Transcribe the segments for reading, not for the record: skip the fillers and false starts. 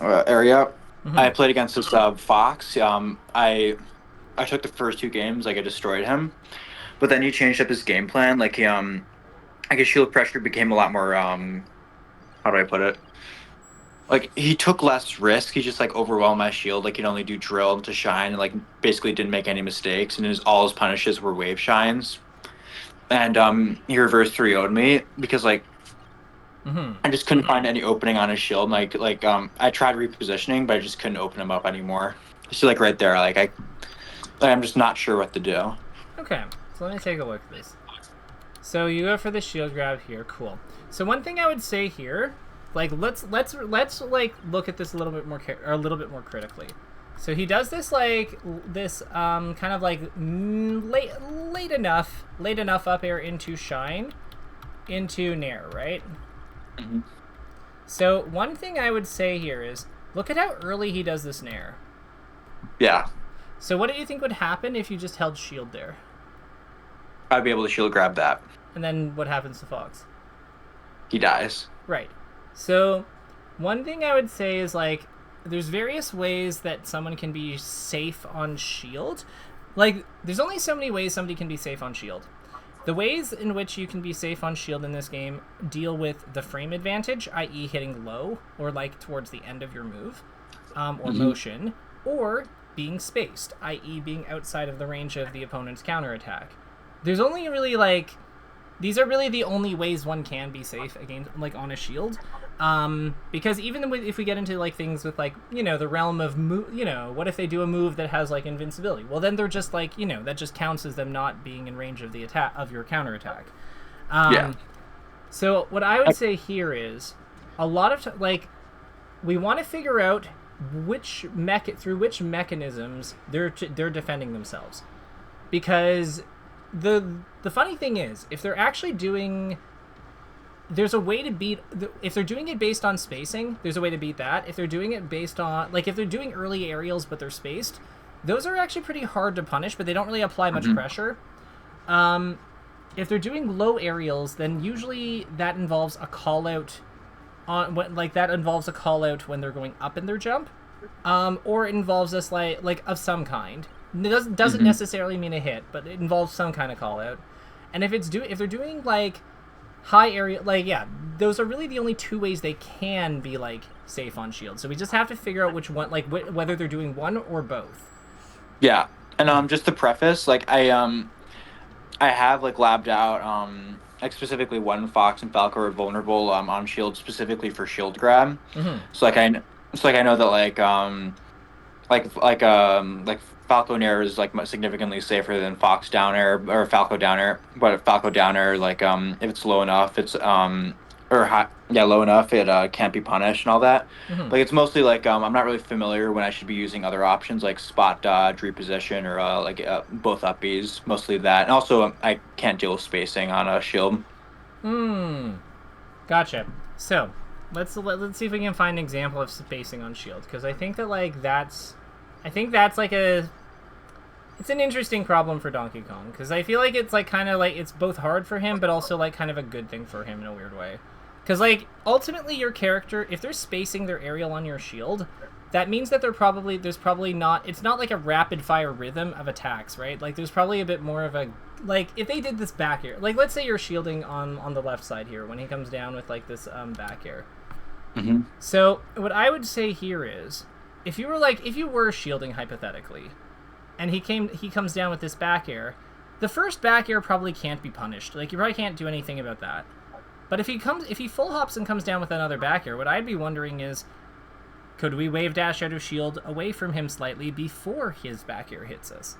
area. Mm-hmm. I played against this Fox. I took the first two games, like I destroyed him, but then he changed up his game plan. Like his shield pressure became a lot more. How do I put it? Like he took less risk. He just like overwhelmed my shield. Like he'd only do drill to shine, and like basically didn't make any mistakes. And all his punishes were wave shines. And he reverse 3-0'd me because like Mm-hmm. I just couldn't find any opening on his shield. I tried repositioning, but I just couldn't open him up anymore. So like right there, I'm just not sure what to do. Okay, so let me take a look at this. So you go for the shield grab here. Cool. So one thing I would say here, like let's like look at this a little bit more or a little bit more critically. So he does this like this kind of like late enough up air into shine into nair, right? Mhm. So one thing I would say here is look at how early he does this nair. Yeah, So what do you think would happen if you just held shield there? I'd be able to shield grab that. And then what happens to Fox? He dies. Right. So, one thing I would say is like, there's various ways that someone can be safe on shield. Like, there's only so many ways somebody can be safe on shield. The ways in which you can be safe on shield in this game deal with the frame advantage, i.e., hitting low or like towards the end of your move, or Hmm. motion, or being spaced, i.e., being outside of the range of the opponent's counterattack. There's only really like these are really the only ways one can be safe against like on a shield, because even if we get into like things with like the realm of what if they do a move that has like invincibility, well then they're just like that just counts as them not being in range of the attack of your counterattack. Yeah. So what I would say here is a lot of like we want to figure out through which mechanisms they're defending themselves, because the funny thing is if they're actually doing there's a way to beat if they're doing it based on spacing, there's a way to beat that. If they're doing it based on like if they're doing early aerials but they're spaced, those are actually pretty hard to punish, but they don't really apply much Hmm. pressure. um if they're doing low aerials, then usually that involves a call out on what like that involves a call out when they're going up in their jump, or it involves us like of some kind. It doesn't Hmm. necessarily mean a hit, but it involves some kind of call out. And if they're doing like high area, like yeah, those are really the only two ways they can be like safe on shield. So we just have to figure out which one, like whether they're doing one or both. Yeah. And just to preface, I have like labbed out like specifically one Fox and Falco are vulnerable on shield specifically for shield grab. Mm-hmm. So like I so like I know that like Falco Nair is like significantly safer than Fox down air or Falco down air. But Falco down air, like if it's low enough, it's or high, yeah, low enough, it can't be punished and all that. Mm-hmm. Like it's mostly like I'm not really familiar when I should be using other options like spot dodge, reposition, or both uppies. Mostly that, and also I can't deal with spacing on a shield. Hmm. Gotcha. So let's see if we can find an example of spacing on shield, because I think that's like it's an interesting problem for Donkey Kong, because I feel like it's like kind of like it's both hard for him but also like kind of a good thing for him in a weird way. Because like ultimately your character, if they're spacing their aerial on your shield, that means that there's probably not it's not like a rapid fire rhythm of attacks, right? Like there's probably a bit more of a like if they did this back air, like let's say you're shielding on the left side here when he comes down with like this back air. Hmm. So what I would say here is if you were shielding hypothetically and he comes down with this back air, the first back air probably can't be punished. Like you probably can't do anything about that. But if he full hops and comes down with another back air, what I'd be wondering is could we wave dash out of shield away from him slightly before his back air hits us?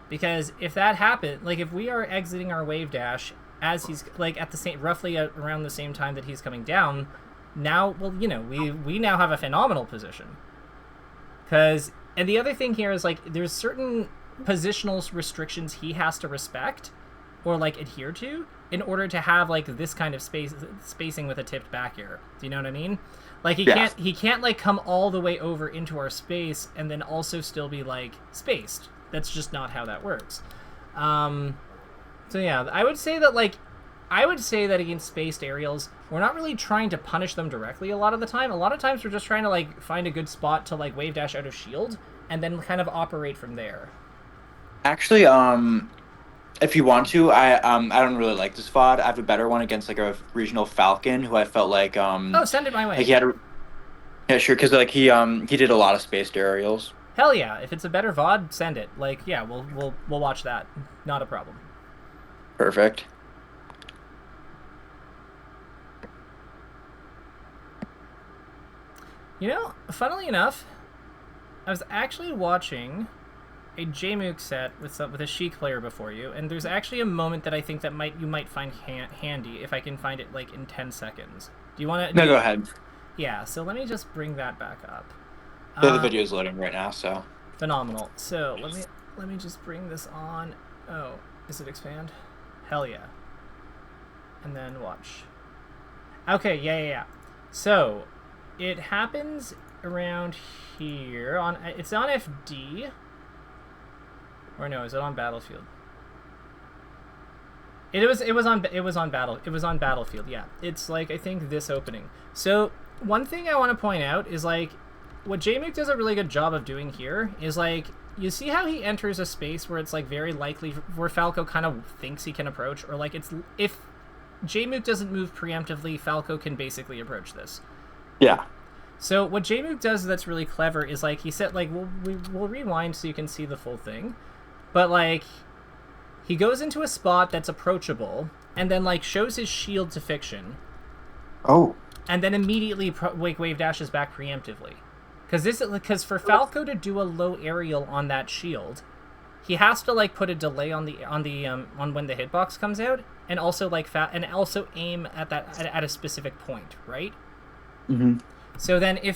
Because if that happened, like if we are exiting our wave dash as he's like at the same roughly around the same time that he's coming down, now well we now have a phenomenal position. Because and the other thing here is like there's certain positional restrictions he has to respect or like adhere to in order to have like this kind of spacing with a tipped back air. Do you know what I mean? Like Yeah. he can't like come all the way over into our space and then also still be like spaced. That's just not how that works. Um, so yeah, I would say that like I would say that against spaced aerials, we're not really trying to punish them directly a lot of the time. A lot of times we're just trying to like find a good spot to like wave dash out of shield and then kind of operate from there. Actually, if you want to, I don't really like this VOD. I have a better one against like a regional Falcon who I felt Oh, send it my like way. he had a yeah sure because like he did a lot of spaced aerials. Hell yeah! If it's a better VOD, send it. Like, yeah, we'll watch that. Not a problem. Perfect. You know, funnily enough, I was actually watching a Jmook set with a Sheik player before you, and there's actually a moment that I think that you might find handy if I can find it like in 10 seconds. Do you want to? No, go ahead. Yeah. So let me just bring that back up. The video is loading right now, so Phenomenal. So let me just bring this on. Oh, is it expand? Hell yeah. And then watch. Okay, yeah. So it happens around here on it's on FD. Or no, is it on Battlefield? It was on Battlefield, yeah. It's like I think this opening. So one thing I want to point out is like what Jmook does a really good job of doing here is like you see how he enters a space where it's like very likely where Falco kind of thinks he can approach, or like it's if Jmook doesn't move preemptively, Falco can basically approach this. yeah. So what Jmook does that's really clever is like he said like we'll rewind so you can see the full thing, but like he goes into a spot that's approachable and then like shows his shield to Fiction. Oh. And then immediately wave dashes back preemptively. Because for Falco to do a low aerial on that shield, he has to like put a delay on when the hitbox comes out, and also like also aim at at a specific point, right? Mm-hmm. So then what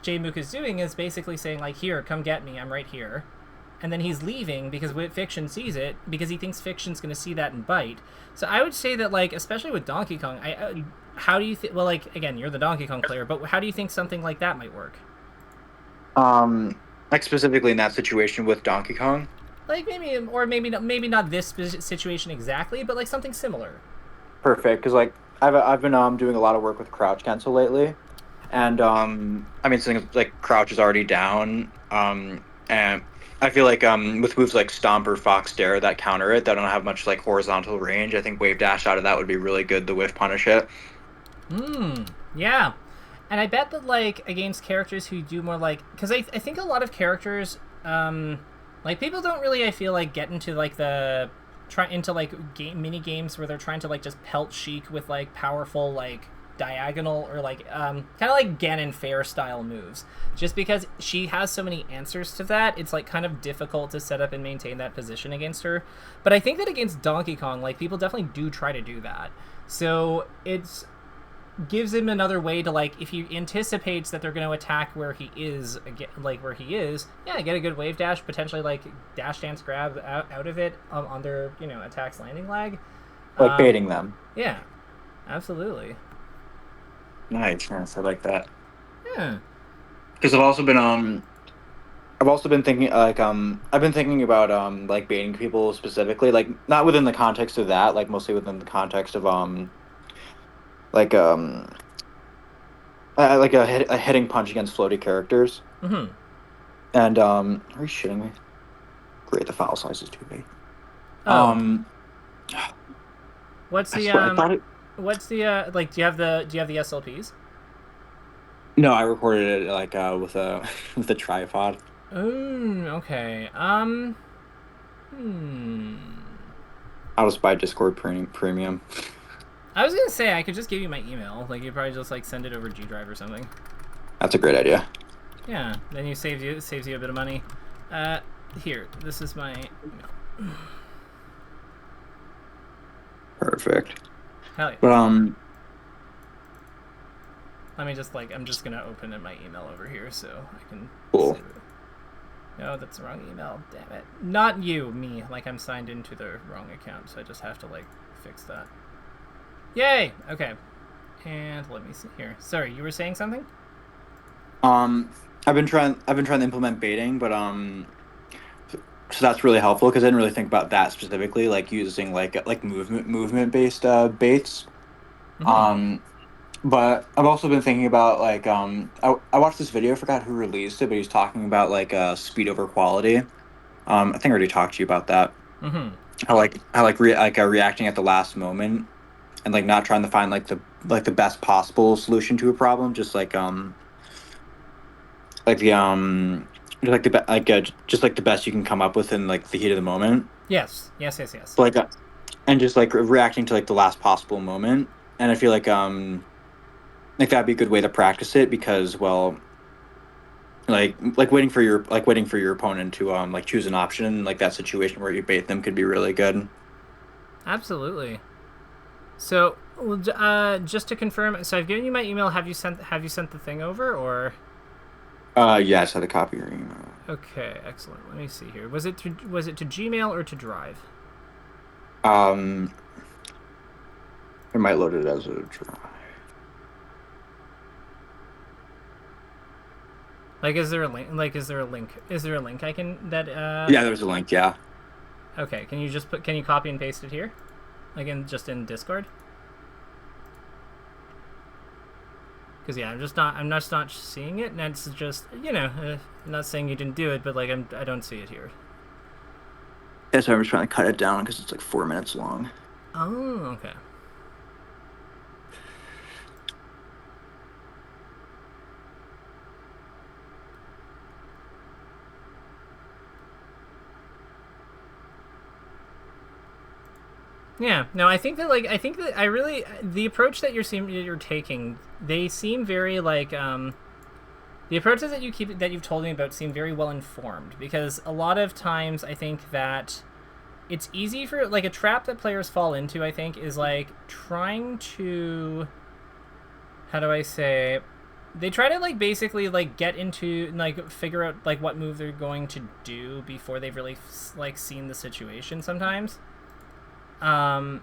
Jmook is doing is basically saying like, here, come get me, I'm right here. And then he's leaving because Fiction sees it, because he thinks Fiction's going to see that and bite. So I would say that, like, especially with Donkey Kong, how do you think... Well, like, again, you're the Donkey Kong player, but how do you think something like that might work? Like specifically in that situation with Donkey Kong? Like, maybe not this situation exactly, but, like, something similar. Perfect, because, like, I've been doing a lot of work with crouch cancel lately. And, I mean, something like crouch is already down, and... I feel like with moves like Stomp or Fox Dare that counter it, that don't have much like horizontal range, I think Wave Dash out of that would be really good to whiff punish it. Yeah. And I bet that like against characters who do more like... Because I think a lot of characters, like people don't really, I feel like, get into like mini games where they're trying to like just pelt Sheik with like powerful like diagonal or like kind of like Ganon Fair style moves, just because she has so many answers to that. It's like kind of difficult to set up and maintain that position against her. But I think that against Donkey Kong, like people definitely do try to do that, so it's gives him another way to like, if he anticipates that they're going to attack where he is, yeah, get a good wave dash, potentially like dash dance grab out of it on their attack's landing lag, like baiting them. Yeah, absolutely. Nice, I like that. Yeah. Because I've also been thinking I've been thinking about like baiting people specifically, like not within the context of that, like mostly within the context of like a hitting punch against floaty characters. Mm-hmm. And are you shitting me? Great, the file size is too big. Oh. What's the I thought it... What's the like? Do you have the SLPs? No, I recorded it like with a with a tripod. Okay. I'll just buy Discord Premium. I was gonna say I could just give you my email. Like you probably just like send it over G Drive or something. That's a great idea. Yeah. Then it saves you a bit of money. Here. This is my email. Perfect. Hell yeah. But let me just like, I'm just gonna open in my email over here so I can. Cool. Save it. No, that's the wrong email. Damn it. Not you, me. Like I'm signed into the wrong account, so I just have to like fix that. Yay! Okay. And let me see here. Sorry, you were saying something? I've been trying to implement baiting, but So that's really helpful because I didn't really think about that specifically, like using like movement based baits. Hmm. Um, but I've also been thinking about like I watched this video. I forgot who released it, but he's talking about like speed over quality. I think I already talked to you about that. Hmm. How reacting at the last moment and like not trying to find like the best possible solution to a problem, just like the just like just like the best you can come up with in like the heat of the moment. Yes. Yes. Yes. Yes. But like and just like reacting to like the last possible moment. And I feel like that'd be a good way to practice it because well waiting for your opponent to like choose an option like that situation where you bait them could be really good. Absolutely. So, just to confirm, so I've given you my email. Have you sent the thing over or? Yeah, I just had a copy of your email. Okay, excellent. Let me see here. Was it to Gmail or to Drive? Um I might load it as a drive. Like, is there a link? Like, is there a link? Is there a link I can that? Yeah, there's a link, yeah. Okay. Can you just put? Can you copy and paste it here? Like just in Discord? Because yeah, I'm just not seeing it, and it's just I'm not saying you didn't do it, but like I don't see it here. That's why I'm just trying to cut it down because it's like 4 minutes long. Oh, okay. Yeah, no, I think that I really the approach that you're taking, they seem very like the approaches that you've told me about seem very well informed because a lot of times I think that it's easy for like a trap that players fall into. I think is like trying to how do I say they try to like basically like get into like figure out like what move they're going to do before they've really like seen the situation sometimes. Um,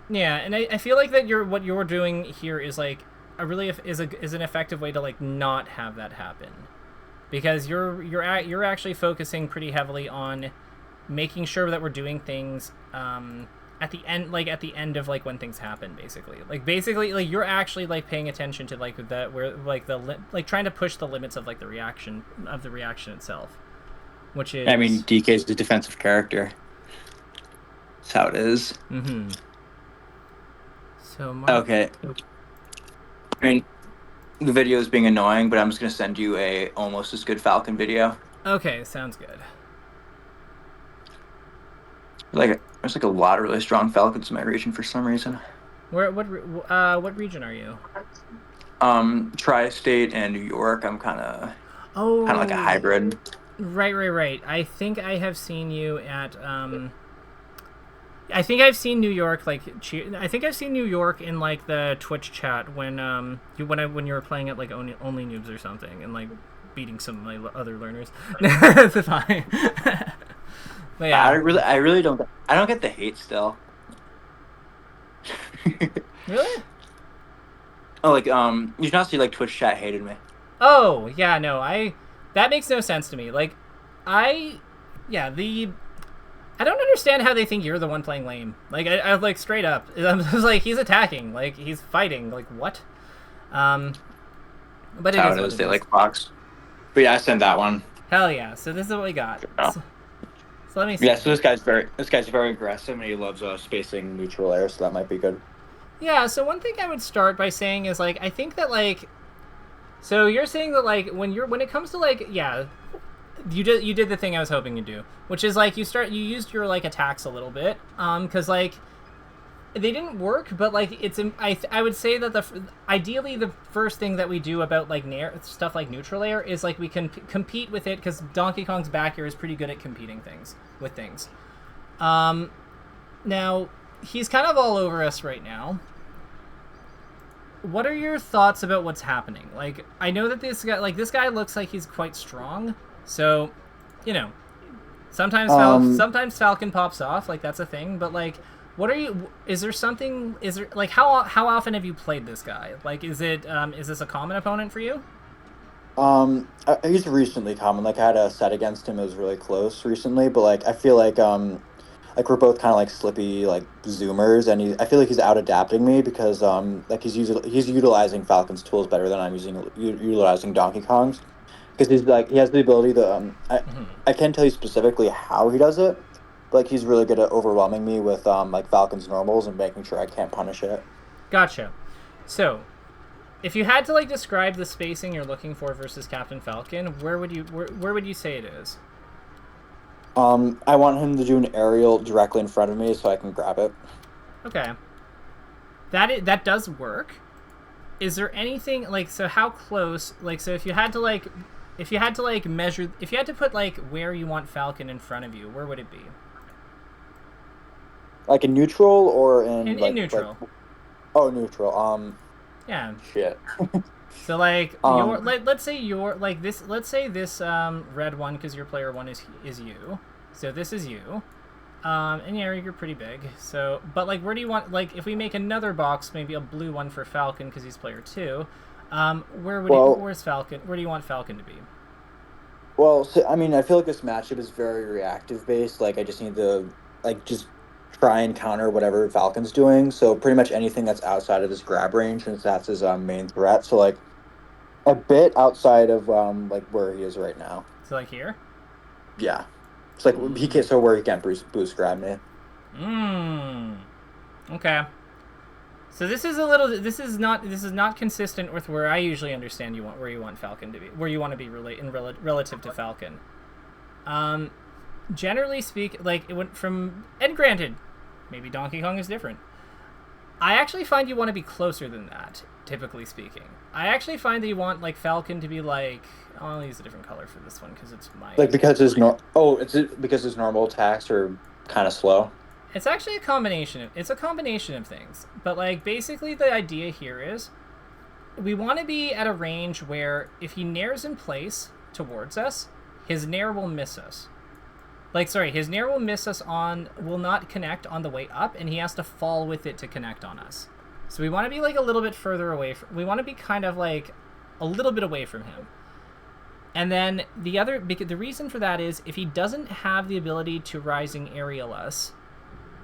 yeah, and I feel like that what you're doing here is like a really is an effective way to like not have that happen because you're actually focusing pretty heavily on making sure that we're doing things at the end of like when things happen basically like you're actually like paying attention to like that where like like trying to push the limits of like the reaction itself, which is I mean, DK is the defensive character. That's how it is. mm-hmm. So Mark, Okay. I mean, the video is being annoying, but I'm just gonna send you a almost as good Falcon video. okay, sounds good. There's like a lot of really strong Falcons in my region for some reason. What region are you? Tri-State and New York. I'm kind of like a Oh, hybrid. right. I think I have seen you at I think I've seen New York I think I've seen New York in like the Twitch chat when you were playing at like only noobs or something and like beating some of my other learners. It's fine. But yeah. I really don't. I don't get the hate still. Really? Oh, like you should not see like Twitch chat hated me. Oh, yeah, no. That makes no sense to me. Like I yeah, I don't understand how they think you're the one playing lame. Like I like straight up. I was like he's attacking, like he's fighting. Like what? But That's how it is. They like Fox. But yeah, I sent that one. Hell yeah. So this is what we got. Oh. So let me see. Yeah, so this guy's very aggressive and he loves spacing neutral air, so that might be good. Yeah, so one thing I would start by saying is like I think that like so you're saying that like when it comes to like yeah, you did the thing I was hoping to do, which is like you used your like attacks a little bit cuz like they didn't work, but like I would say that ideally the first thing that we do about like stuff like neutral air is like we can compete with it because Donkey Kong's back air is pretty good at competing with things. Now he's kind of all over us right now. What are your thoughts about what's happening? Like I know that this guy looks like he's quite strong, so sometimes sometimes Falcon pops off, like that's a thing, but like what are you? Is there like how often have you played this guy? Like, is this a common opponent for you? He's recently common. Like I had a set against him. It was really close recently, but like I feel like we're both kind of like slippy like zoomers, and I feel like he's out adapting me because like he's utilizing Falcon's tools better than I'm utilizing Donkey Kong's because he's like he has the ability to I can't tell you specifically how he does it, but like he's really good at overwhelming me with like Falcon's normals and making sure I can't punish it. Gotcha. So, if you had to like describe the spacing you're looking for versus Captain Falcon, where would you say it is? I want him to do an aerial directly in front of me so I can grab it. Okay. That does work. Is there anything like so how close like so if you had to like measure if you had to put like where you want Falcon in front of you, where would it be? Like in neutral or in In neutral. Oh, neutral. Yeah. Shit. So like Um, let's say your like this let's say this red one because your player one is you. So this is you. And yeah, you're pretty big. So, but like, where do you want? Like, if we make another box, maybe a blue one for Falcon because he's player two. Where's Falcon? Where do you want Falcon to be? well, so, I mean, I feel like this matchup is very reactive based. Like, I just need to like just try and counter whatever Falcon's doing. So pretty much anything that's outside of his grab range, since that's his main threat. So like a bit outside of like where he is right now. So like here. Yeah, it's like he can't. So where he can't boost grab me. Okay. So this is a little. This is not consistent with where I usually understand where you want Falcon to be, where you want to be relative to Falcon. Generally speak, like it went from, and granted, maybe Donkey Kong is different. I actually find you want to be closer than that, typically speaking. I actually find that you want like Falcon to be like, I'll use a different color for this one because it's my Like because because his normal attacks are kind of slow. It's actually a combination of things. But like basically the idea here is we want to be at a range where if he nairs in place towards us, his nair will miss us. His nair will not connect on the way up, and he has to fall with it to connect on us. So we want to be like a little bit further away we want to be kind of like a little bit away from him. And then the reason for that is if he doesn't have the ability to rising aerial us,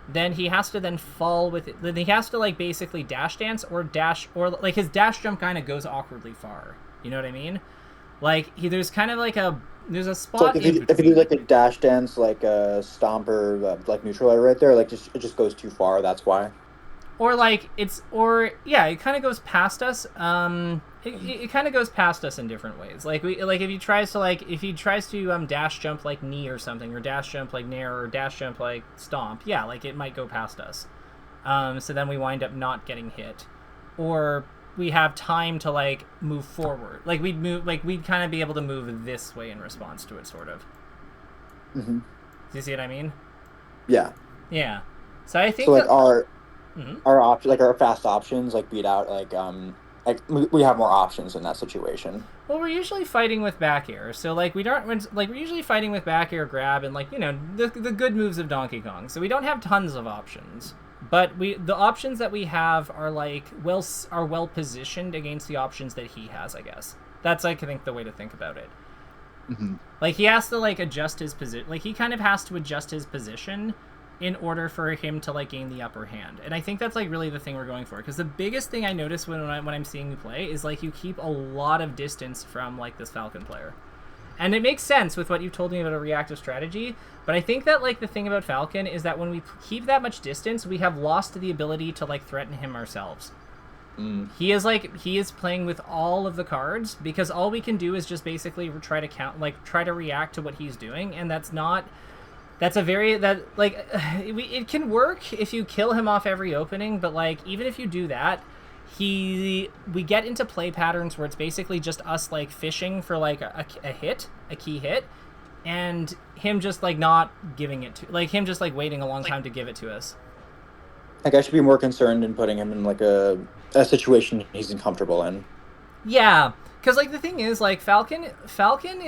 then he has to then fall with it. Then he has to like basically dash dance or like his dash jump kind of goes awkwardly far. You know what I mean? Like there's kind of like there's a spot. So like if you do like a dash dance, like a stomper, like neutral air right there, like it just goes too far. That's why. Or like it kind of goes past us. It kind of goes past us in different ways. Like if he tries to dash jump like knee or something, or dash jump like nair, or dash jump like stomp, yeah, like it might go past us. So then we wind up not getting hit, or we have time to like move forward. Like we'd kind of be able to move this way in response to it, sort of. Mm-hmm. Do you see what I mean? Yeah. Yeah. So I think so. Like our options, like our fast options, like beat out like we have more options in that situation. Well, we're usually fighting with back air, so like we're usually fighting with back air grab and like the good moves of Donkey Kong. So we don't have tons of options, but the options that we have are well positioned against the options that he has. I guess that's I think the way to think about it. Mm-hmm. Like he has to like adjust his position. Like he kind of has to adjust his position in order for him to like gain the upper hand. And I think that's like really the thing we're going for, because the biggest thing I notice when I'm seeing you play is like you keep a lot of distance from like this Falcon player. And it makes sense with what you've told me about a reactive strategy, but I think that like the thing about Falcon is that when we keep that much distance, we have lost the ability to like threaten him ourselves. He is playing with all of the cards because all we can do is just basically try to react to what he's doing, and it can work if you kill him off every opening, but like even if you do that, we get into play patterns where it's basically just us like fishing for like a key hit, and him just like not giving it to, like him just like waiting a long time to give it to us. Like I should be more concerned in putting him in like a situation he's uncomfortable in. Yeah, because like the thing is like Falcon is Falcon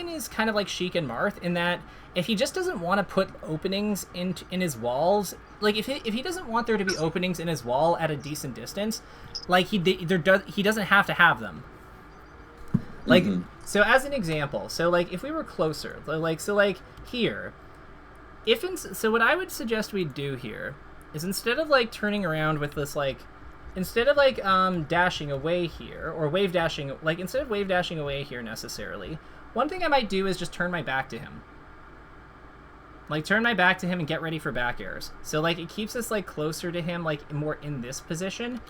is kind of like Sheik and Marth in that if he just doesn't want to put openings in his walls, like if he doesn't want there to be openings in his wall at a decent distance, like he doesn't have to have them. Like, so as an example, so like if we were closer, so like here, so what I would suggest we do here is instead of like turning around with this like, instead of like dashing away here or wave dashing, like instead of wave dashing away here necessarily, one thing I might do is just turn my back to him. Like turn my back to him and get ready for back airs. So like it keeps us like closer to him, like more in this position.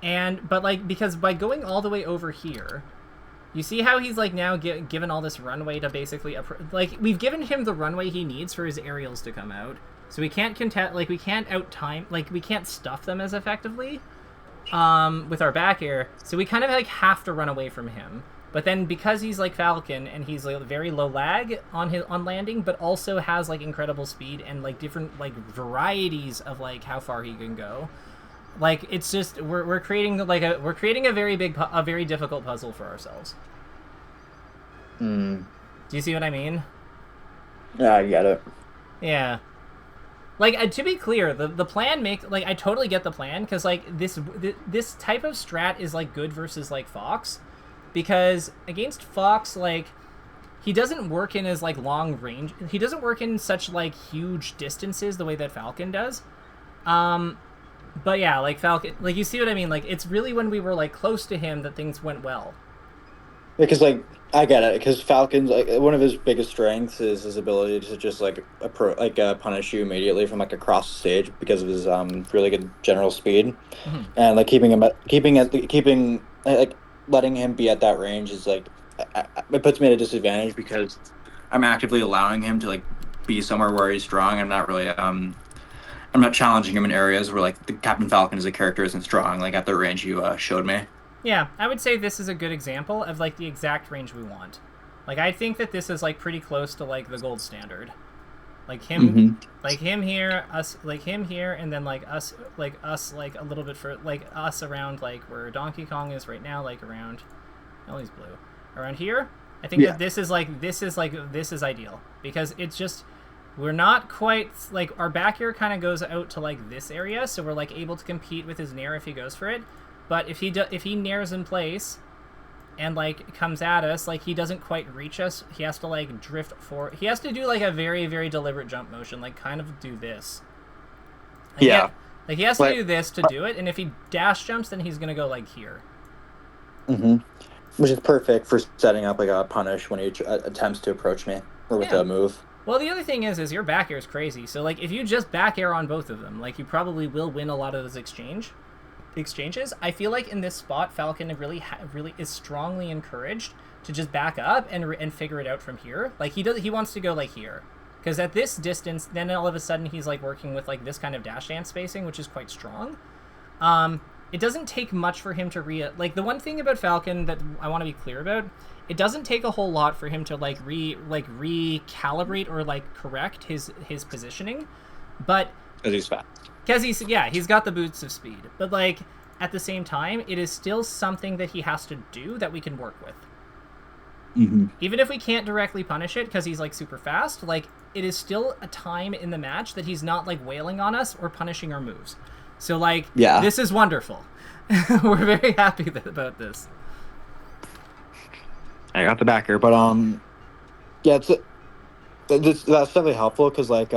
But like, because by going all the way over here, you see how he's like now given all this runway to basically, like we've given him the runway he needs for his aerials to come out. So we can't we can't out-time, like we can't stuff them as effectively with our back air. So we kind of like have to run away from him. But then because he's like Falcon and he's like very low lag on landing, but also has like incredible speed and like different like varieties of like how far he can go. Like it's just we're creating like a very difficult puzzle for ourselves. Do you see what I mean? Yeah, I get it. Yeah. Like to be clear, the plan I totally get the plan, because like this type of strat is like good versus like Fox, because against Fox, like he doesn't work in as like long range. He doesn't work in such like huge distances the way that Falcon does. But yeah, like Falcon, like you see what I mean? Like it's really when we were like close to him that things went well. Because like I get it, because Falcon's like one of his biggest strengths is his ability to just like punish you immediately from like across the stage because of his really good general speed, and like keeping like letting him be at that range is like it puts me at a disadvantage because I'm actively allowing him to like be somewhere where he's strong. I'm not really I'm not challenging him in areas where like the Captain Falcon as a character isn't strong, like at the range you showed me. Yeah, I would say this is a good example of like the exact range we want. Like I think that this is like pretty close to like the gold standard. Like him, like him here, like him here, and then like us like a little bit for like us around like where Donkey Kong is right now, like around. Oh, he's blue. Around here, I think that this is ideal because it's just we're not quite like our back air kind of goes out to like this area, so we're like able to compete with his nair if he goes for it. But if he nairs in place and like comes at us, like he doesn't quite reach us, he has to like drift forward. He has to do like a very, very deliberate jump motion, like kind of do this. Like, yeah. Like he has to do this to do it, and if he dash jumps, then he's gonna go like here. Which is perfect for setting up like a punish when he attempts to approach me or with a move. Well, the other thing is your back air is crazy. So like if you just back air on both of them, like you probably will win a lot of those exchanges. I feel like in this spot, Falcon really is strongly encouraged to just back up and figure it out from here. Like he wants to go like here, because at this distance, then all of a sudden he's like working with like this kind of dash dance spacing, which is quite strong. It doesn't take much for him to like the one thing about Falcon that I want to be clear about, it doesn't take a whole lot for him to like recalibrate or like correct his positioning, but because he's fast. Because he's got the boots of speed. But, like, at the same time, it is still something that he has to do that we can work with. Even if we can't directly punish it because he's, like, super fast, like, it is still a time in the match that he's not, like, wailing on us or punishing our moves. So, like, this is wonderful. We're very happy about this. I got the backer, but, yeah, that's definitely helpful because, like,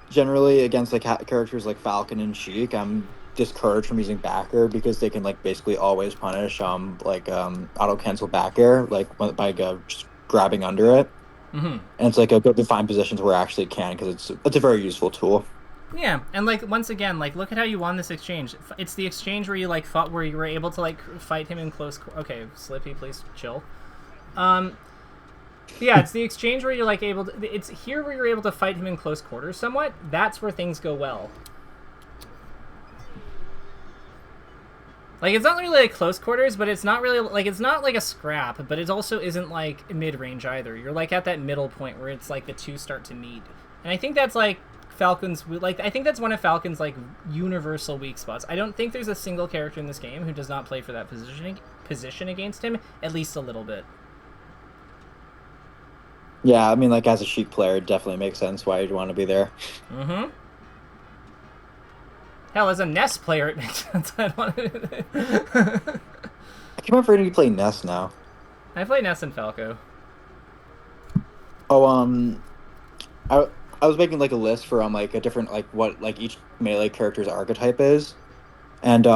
generally against like characters like Falcon and Sheik, I'm discouraged from using back air because they can like basically always punish auto cancel back air like by just grabbing under it. And it's like a good to find positions where it actually can, because it's a very useful tool. Yeah, and like once again, like look at how you won this exchange. It's the exchange where you like fought, where you were able to like fight him in close. Okay, Slippy, please chill. Yeah, it's the exchange where you're like able to. It's here where you're able to fight him in close quarters somewhat. That's where things go well. Like it's not really like close quarters, but it's not really like it's not like a scrap, but it also isn't like mid range either. You're like at that middle point where it's like the two start to meet, and I think that's like Falcon's I think that's one of Falcon's like universal weak spots. I don't think there's a single character in this game who does not play for that position against him at least a little bit. Yeah, I mean, like, as a Sheik player, it definitely makes sense why you'd want to be there. Hell, as a Ness player, it makes sense. I don't want to... I keep on forgetting you play Ness now. I play Ness and Falco. Oh, I was making like a list for like a different like what like each melee character's archetype is, and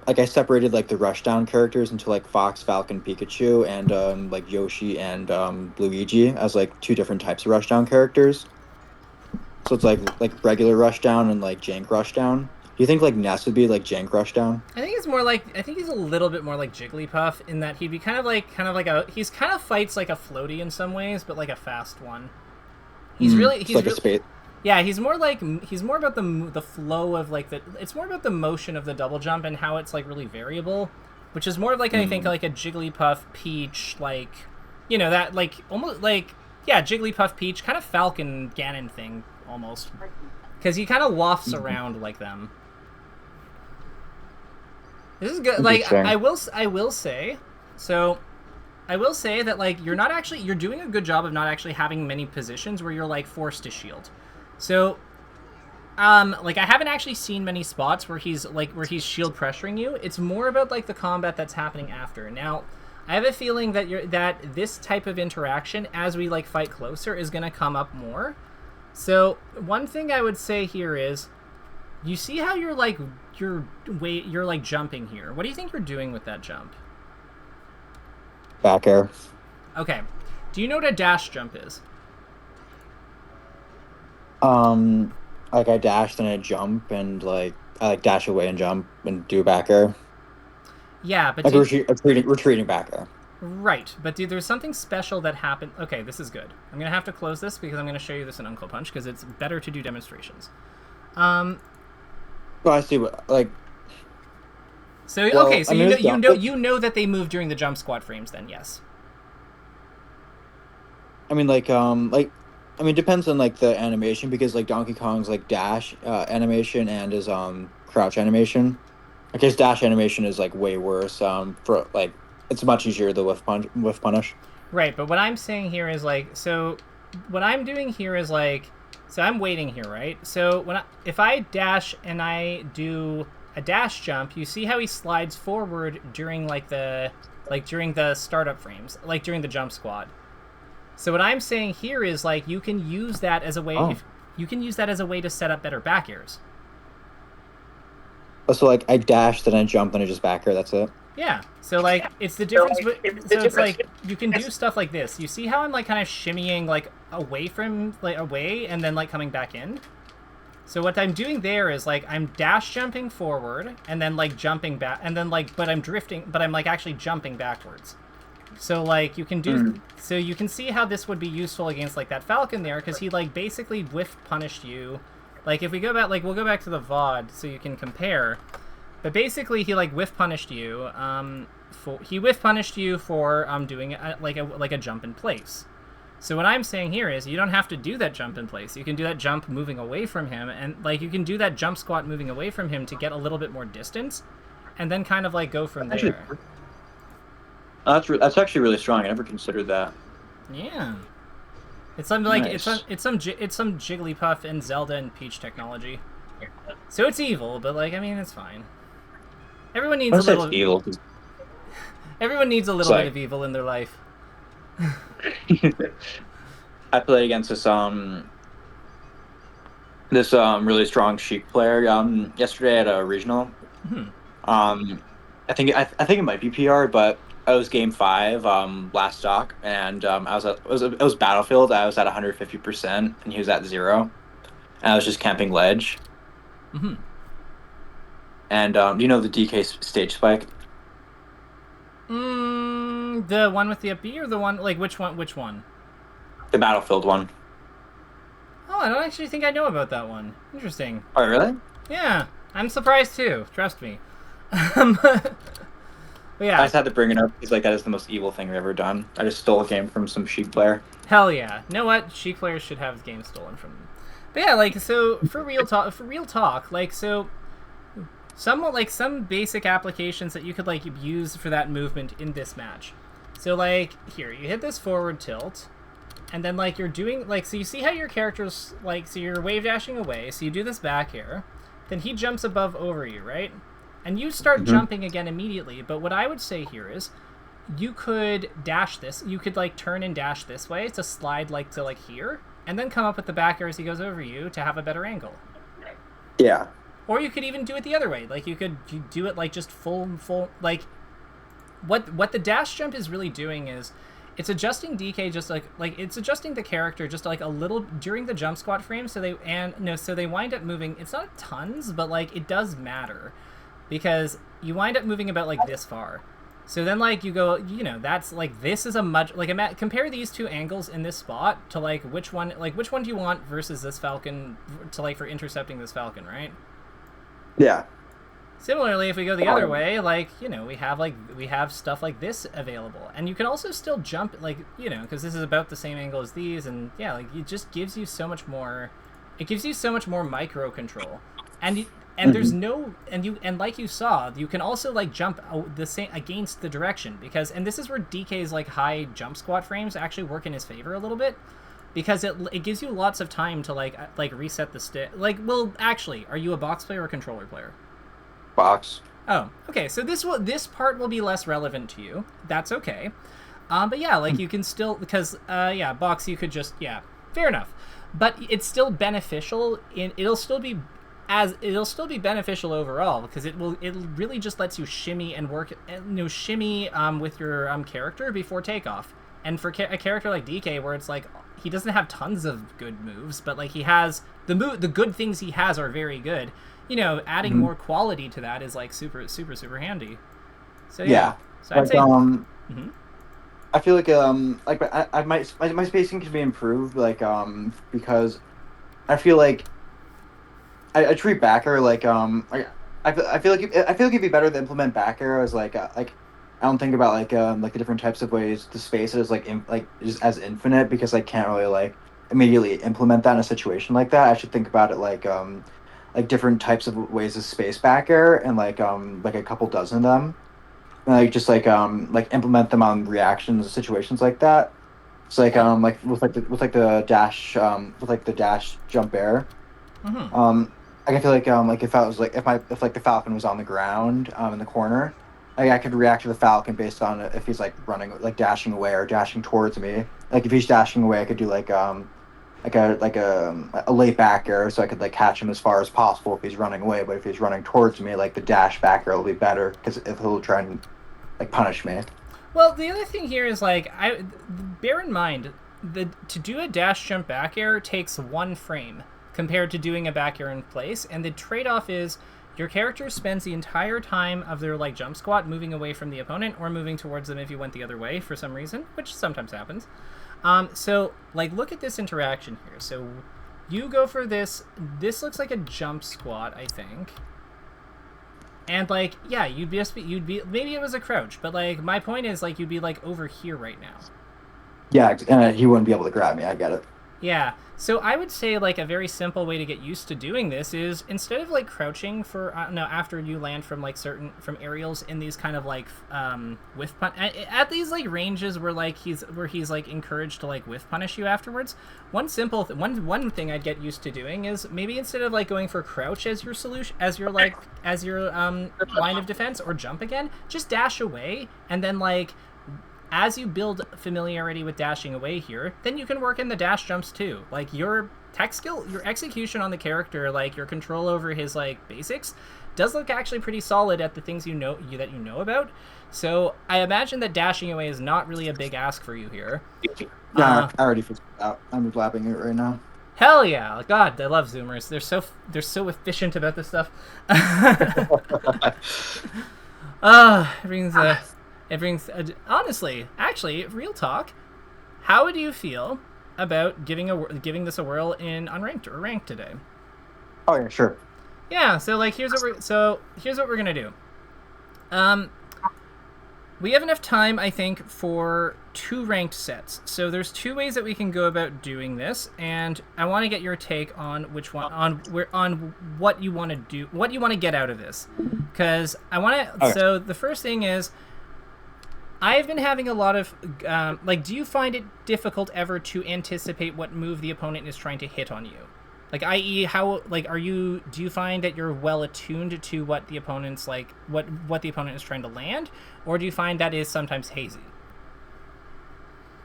like I separated like the rushdown characters into like Fox, Falcon, Pikachu, and like Yoshi and Luigi as like two different types of rushdown characters. So it's like regular rushdown and like jank rushdown. Do you think like Ness would be like jank rushdown? I think it's more like I think he's a little bit more like Jigglypuff in that he'd be kind of like a he's kind of fights like a floaty in some ways, but like a fast one. He's It's like a space. Yeah, he's more about the flow of like it's more about the motion of the double jump and how it's like really variable, which is more of like I think like a Jigglypuff, Peach, like that like almost like Jigglypuff, Peach, kind of Falcon Ganon thing almost, because he kind of wafts around like them. This is good. Like I will say so. I will say that like you're doing a good job of not actually having many positions where you're like forced to shield. So like I haven't actually seen many spots where he's shield pressuring you. It's more about like the combat that's happening after. Now, I have a feeling that this type of interaction as we like fight closer is going to come up more. So, one thing I would say here is you see how you're like jumping here. What do you think you're doing with that jump? Back air. Okay. Do you know what a dash jump is? Like I dash, then I jump, and like I like dash away and jump and do back air. Yeah, but Like retreating back air. Right, but dude, there's something special that happened. Okay, this is good. I'm gonna have to close this because I'm gonna show you this in Uncle Punch because it's better to do demonstrations. Well, I see what like. So okay, so you know that they move during the jump squat frames. Then yes. I mean, depends on like the animation because like Donkey Kong's like dash animation and his crouch animation. Like his dash animation is like way worse. For like it's much easier to whiff punish. Right, but what I'm saying here is like so. What I'm doing here is like so I'm waiting here, right? So if I dash and I do a dash jump, you see how he slides forward during during the startup frames, like during the jump squat. So what I'm saying here is like you can use that as a way you can use that as a way to set up better back airs. So like I dash, then I jump, then I just back air. That's it. Yeah. So like it's the difference. It's like you can do stuff like this. You see how I'm like kind of shimmying like away and then like coming back in. So what I'm doing there is like I'm dash jumping forward and then like jumping back and then like but I'm drifting but I'm like actually jumping backwards. So like you can do so you can see how this would be useful against like that Falcon there because he like basically whiff punished you. Like if we go back we'll go back to the VOD so you can compare. But basically he like whiff punished you for doing a jump in place. So what I'm saying here is you don't have to do that jump in place. You can do that jump moving away from him, and like you can do that jump squat moving away from him to get a little bit more distance, and then kind of like go from there. That's actually really strong. I never considered that. Yeah, it's something like Nice. it's some Jigglypuff and Zelda and Peach technology. So it's evil, but like I mean it's fine. Everyone needs a little. It's evil. Everyone needs a little bit of evil in their life. I played against this really strong Sheik player yesterday at a regional. I think it might be PR, but it was game 5 last stock, and it was Battlefield. I was at 150% and he was at 0, and I was just camping ledge. And do you know the DK stage spike? The one with the up B or the one like which one? The Battlefield one. Oh, I don't actually think I know about that one. Interesting. Oh, really? Yeah, I'm surprised too. Trust me. But yeah. I just had to bring it up because like that is the most evil thing I've ever done. I just stole a game from some Sheik player. Hell yeah. You know what? Sheik players should have games stolen from them. But yeah, like so for real talk, like so some basic applications that you could like use for that movement in this match. So like here, you hit this forward tilt, and then like you're doing like so you see how your character's like so you're wave dashing away, so you do this back air, then he jumps above over you, right? And you start jumping again immediately, but what I would say here is you could dash this. You could like turn and dash this way to slide like to like here, and then come up with the back air as he goes over you to have a better angle. Yeah. Or you could even do it the other way. Like you do it like just full like what the dash jump is really doing is it's adjusting DK just like it's adjusting the character just like a little during the jump squat frame so they wind up moving. It's not tons, but like it does matter because you wind up moving about like this far. So then like you go, that's like this is a much like compare these two angles in this spot to like which one do you want versus this falcon to like for intercepting this falcon, right? Yeah. Similarly, if we go the other way, like, we have stuff like this available. And you can also still jump, like, because this is about the same angle as these, and yeah, like, it just gives you so much more, micro control. And there's no, and like you saw, you can also, like, jump the same against the direction, because, and this is where DK's, like, high jump squat frames actually work in his favor a little bit. Because it gives you lots of time to, like reset the stick. Like, well, actually, are you a box player or a controller player? Box. Oh, okay. So this part will be less relevant to you. That's okay. But yeah, like you can still because box you could just fair enough. But it's still beneficial. It'll still be beneficial overall because it really just lets you shimmy and work with your character before takeoff. And for a character like DK, where it's like he doesn't have tons of good moves, but like he has the good things he has are very good. Adding more quality to that is like super, super, super handy. So yeah. So I'd say. I feel like my spacing can be improved because I feel like I treat back air like I feel like it'd be better to implement back air as like I don't think about the different types of ways to space it as just as infinite because I can't really like immediately implement that in a situation like that. I should think about it like different types of ways to space back air and like a couple dozen of them, and implement them on reactions situations like that. It's with the dash jump air. I feel like if the Falcon was on the ground in the corner. I could react to the Falcon based on if he's like running, like dashing away or dashing towards me. Like if he's dashing away, I could do a late back air, so I could like catch him as far as possible if he's running away. But if he's running towards me, like the dash back air will be better because if he'll try and like punish me. Well, the other thing here is bear in mind that to do a dash jump back air takes one frame compared to doing a back air in place, and the trade-off is. Your character spends the entire time of their like jump squat moving away from the opponent or moving towards them if you went the other way for some reason, which sometimes happens. So like look at this interaction here. So you go for this. This looks like a jump squat, I think. And like you'd be maybe it was a crouch, but like my point is like you'd be like over here right now. Yeah, and he wouldn't be able to grab me. I get it. Yeah, so I would say like a very simple way to get used to doing this is instead of like crouching for after you land from from aerials in these kind of like whiff at these like ranges where he's like encouraged to like whiff punish you afterwards. One thing I'd get used to doing is maybe instead of like going for crouch as your solution as your line of defense or jump again, just dash away and then like. As you build familiarity with dashing away here, then you can work in the dash jumps too. Like your tech skill, your execution on the character, like your control over his like basics, does look actually pretty solid at the things you know about. So I imagine that dashing away is not really a big ask for you here. Yeah, I already figured it out. I'm blabbing it right now. Hell yeah! God, I love Zoomers. They're so efficient about this stuff. It brings honestly, actually, real talk. How would you feel about giving this a whirl in unranked or ranked today? Oh yeah, sure. Yeah, so like here's what we're gonna do. We have enough time, I think, for 2 ranked sets. So there's 2 ways that we can go about doing this, and I want to get your take on which one on what you want to do, what you want to get out of this, because I want to. Okay. So the first thing is. I've been having a lot of, do you find it difficult ever to anticipate what move the opponent is trying to hit on you? Like, i.e., how like are you? Do you find that you're well attuned to what the opponent's like, what the opponent is trying to land, or do you find that is sometimes hazy?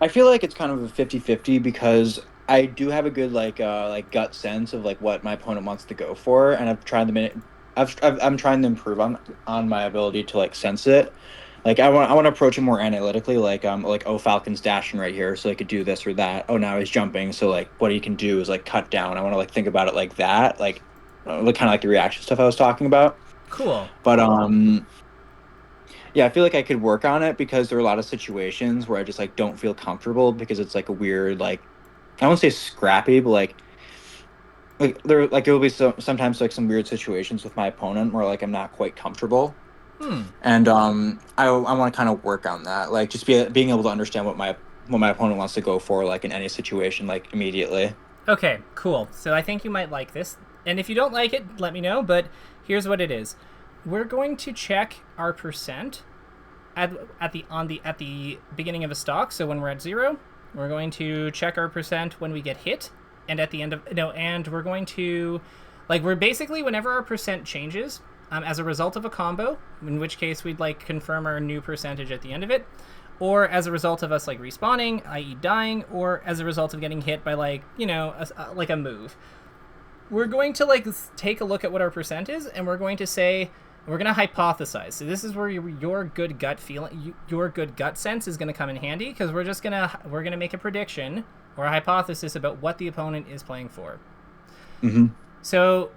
I feel like it's kind of a 50-50 because I do have a good like gut sense of like what my opponent wants to go for, and I'm trying to improve on my ability to like sense it. Like I want to approach it more analytically, like oh, Falcon's dashing right here, so he could do this or that. Oh, now he's jumping, so like what he can do is like cut down. I want to like think about it like that, like kind of like the reaction stuff I was talking about. Cool. But yeah, I feel like I could work on it because there are a lot of situations where I just like don't feel comfortable because it's like a weird like I won't say scrappy, but like it will be sometimes like some weird situations with my opponent where like I'm not quite comfortable, and I want to kind of work on that, like just being able to understand what my opponent wants to go for like in any situation like immediately. Okay, cool. So I think you might like this. And if you don't like it, let me know, but here's what it is. We're going to check our percent at the beginning of a stock. So when we're at 0, we're going to check our percent when we get hit, and at the end of no, and we're going to like we're basically whenever our percent changes as a result of a combo, in which case we'd like confirm our new percentage at the end of it, or as a result of us like respawning, i.e. dying, or as a result of getting hit by like like a move. We're going to like take a look at what our percent is, and we're going to say we're going to hypothesize. So this is where your good gut feeling, your good gut sense is going to come in handy, because we're gonna make a prediction or a hypothesis about what the opponent is playing for. Mm-hmm. So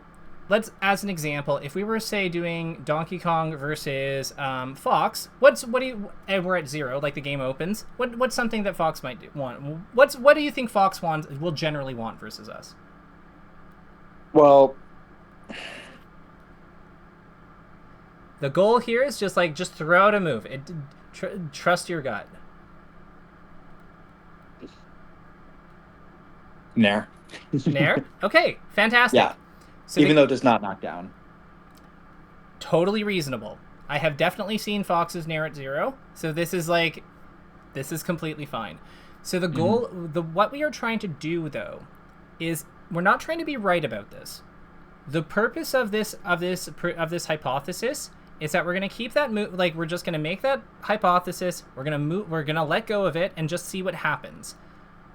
let's, as an example, if we were say doing Donkey Kong versus Fox, and we're at 0, like the game opens. What's something that Fox might want? What do you think Fox will generally want versus us? Well, the goal here is just throw out a move. Trust your gut. Nair. Nair? Okay, fantastic. Yeah. So even though it does not knock down. Totally reasonable. I have definitely seen Fox's Nair at 0, so this is completely fine. So the goal, what we are trying to do though, is we're not trying to be right about this. The purpose of this hypothesis is that we're going to keep that move, like we're just going to make that hypothesis. We're going to let go of it and just see what happens.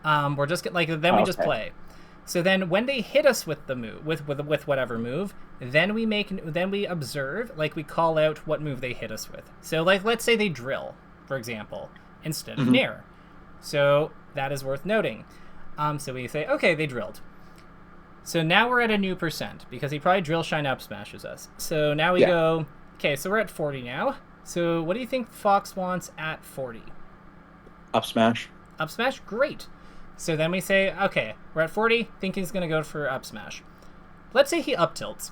We're just we just play. So then when they hit us with the move, with whatever move, then we observe, like we call out what move they hit us with. So like let's say they drill, for example, instead of Nair. So that is worth noting. So we say, okay, they drilled. So now we're at a new percent, because he probably drill shine up smashes us. So now we go, okay, so we're at 40 now. So what do you think Fox wants at 40? Up smash. Up smash? Great. So then we say, okay, we're at 40, think he's going to go for up smash. Let's say he up tilts.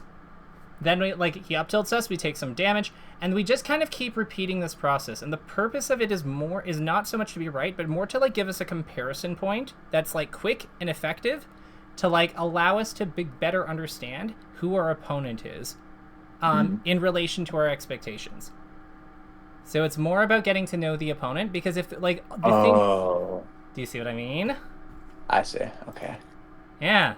Then he up tilts us, we take some damage, and we just kind of keep repeating this process. And the purpose of it is not so much to be right, but more to like give us a comparison point that's like quick and effective to like allow us to better understand who our opponent is in relation to our expectations. So it's more about getting to know the opponent, because if like do you see what I mean? I see. Okay. Yeah,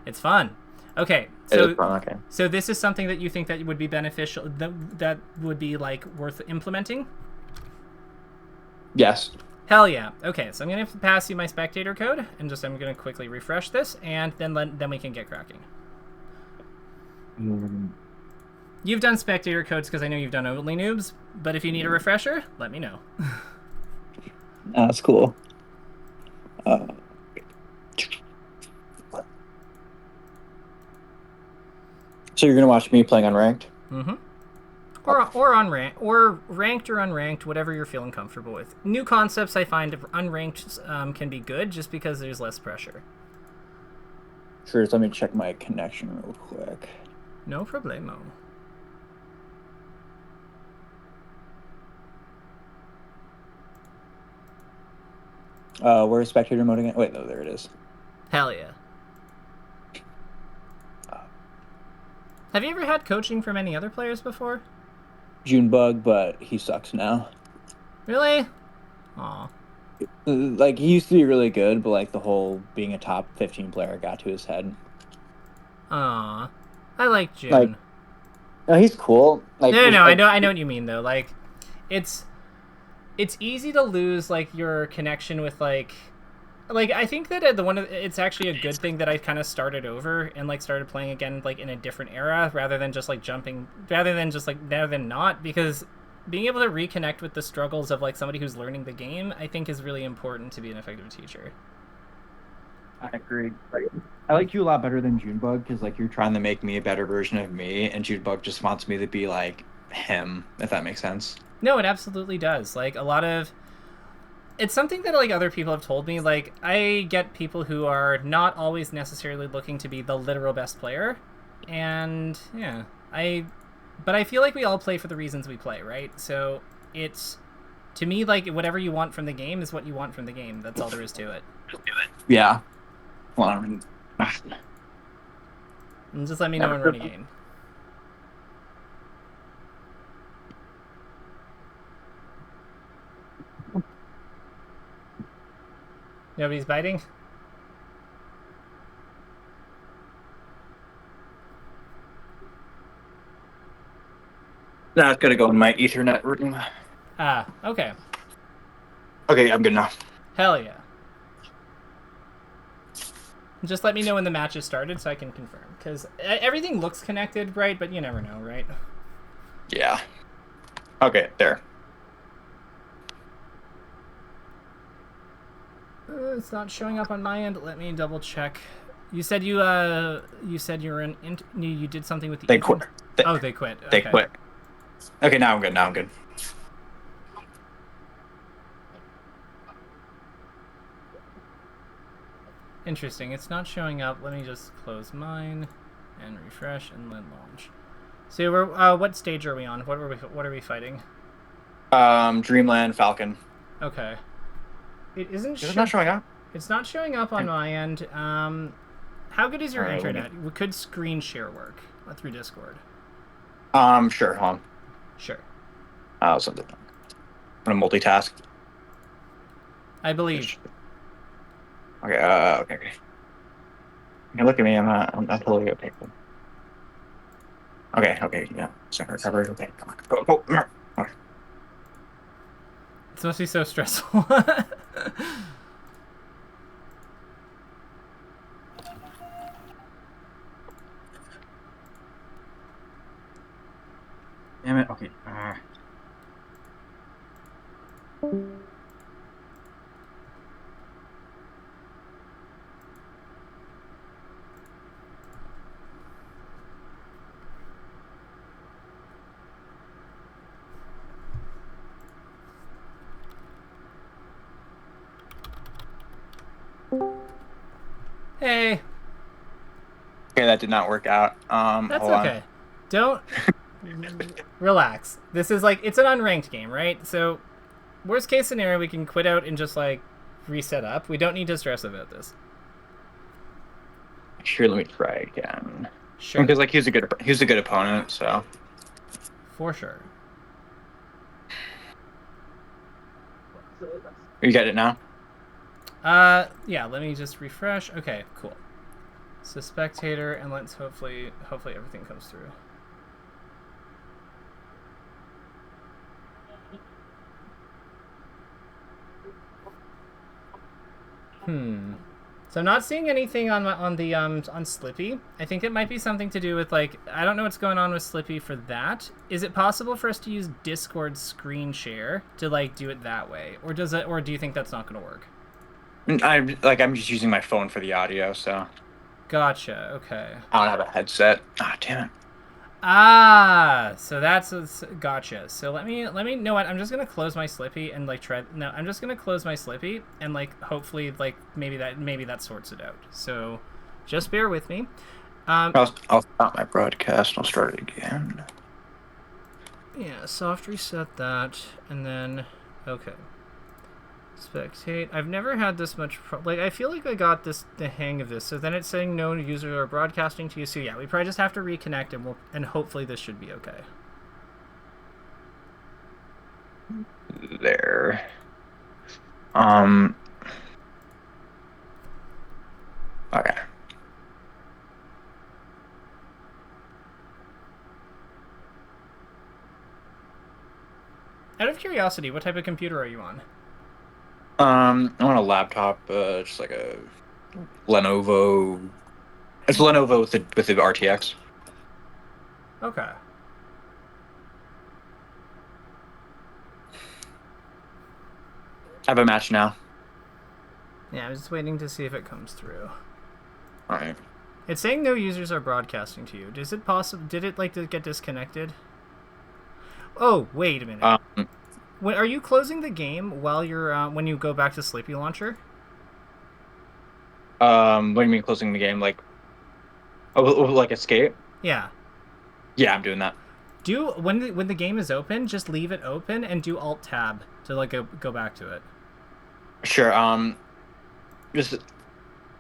it's fun. Okay, so this is something that you think that would be beneficial, that would be like worth implementing? Yes. Hell yeah. Okay, so I'm gonna pass you my spectator code, and I'm gonna quickly refresh this, and then we can get cracking. You've done spectator codes because I know you've done Only Noobs, but if you need a refresher, let me know. That's cool. So you're gonna watch me playing unranked? Or unranked, or ranked or unranked, whatever you're feeling comfortable with. New concepts, I find unranked can be good just because there's less pressure. Sure, let me check my connection real quick. No problemo. Where's spectator mode again? Wait, no, there it is. Hell yeah. Have you ever had coaching from any other players before? Junebug, but he sucks now. Really? Aw. Like, he used to be really good, but like the whole being a top 15 player got to his head. Aw. I like June. Like, no, he's cool. Like, No, like, I know what you mean though. Like, it's easy to lose like your connection with like I think that it's actually a good thing that I kind of started over and like started playing again like in a different era rather than just like jumping rather than not, because being able to reconnect with the struggles of like somebody who's learning the game, I think is really important to be an effective teacher. I agree. Like, I like you a lot better than Junebug because like you're trying to make me a better version of me, and Junebug just wants me to be like him, if that makes sense. No, it absolutely does. Like a lot of it's something that like other people have told me. Like I get people who are not always necessarily looking to be the literal best player, and yeah, but I feel like we all play for the reasons we play, right? So it's to me like whatever you want from the game is what you want from the game. That's all there is to it. Yeah. Well, I mean, And just let me know when we're in a game. Nobody's biting? no, it's gonna go in my Ethernet room. Ah, okay. Okay, I'm good now. Hell yeah. Just let me know when the match is started so I can confirm. Because everything looks connected, right? But you never know, right? Yeah. Okay, there. It's not showing up on my end. Let me double check. You said you said you were you did something with the They intern? quit. They quit. They Okay. quit. Okay, now I'm good. Now I'm good. Interesting. It's not showing up. Let me just close mine and refresh and then launch. So we're what stage are we on? What are we fighting? Dreamland Falcon. Okay. It isn't. Is it not showing up? It's not showing up on my end. How good is your Alright, internet? Could screen share work through Discord? Sure. Hold on. Sure. Something. I'm gonna multitask. I believe. Okay. Okay. Okay. Look at me. I'm totally okay. Okay. Okay. Yeah. Center coverage. Okay. Come on. Go. Okay. This must be so stressful. Damn it. Okay. Hey. Okay, that did not work out. That's hold okay. on. Don't relax. This is like it's an unranked game, right? So worst case scenario, we can quit out and just like reset up. We don't need to stress about this. Sure, let me try again. Sure. Because like he's a good opponent, so. For sure. You get it now? Yeah, let me just refresh. Okay, cool. So spectator, and let's hopefully everything comes through. So I'm not seeing anything on Slippy. I think it might be something to do with like I don't know what's going on with Slippy for that. Is it possible for us to use Discord screen share to like do it that way, or do you think that's not going to work? I'm just using my phone for the audio, so. Gotcha. Okay. I don't have a headset. Ah, damn it. So that's gotcha. So let me know what I'm just gonna close my Slippy and like try. No, I'm just gonna close my Slippy and like hopefully like maybe that sorts it out. So just bear with me. I'll stop my broadcast. I'll start it again. Yeah, soft reset that, and then okay. Spectate. I've never had this much like I feel like I got the hang of this. So then it's saying no users are broadcasting to you. So yeah, we probably just have to reconnect and hopefully this should be okay. There. Okay. curiosity, what type of computer are you on? I'm on a laptop, just like a Lenovo. It's a Lenovo with the RTX. Okay. I have a match now. Yeah, I'm just waiting to see if it comes through. All right. It's saying no users are broadcasting to you. Is it possible? Did it like to get disconnected? Oh, wait a minute. Are you closing the game while you're when you go back to Sleepy Launcher? What do you mean closing the game? Like, like escape? Yeah. Yeah, I'm doing that. Do when the game is open, just leave it open and do Alt Tab to like go back to it. Sure. Just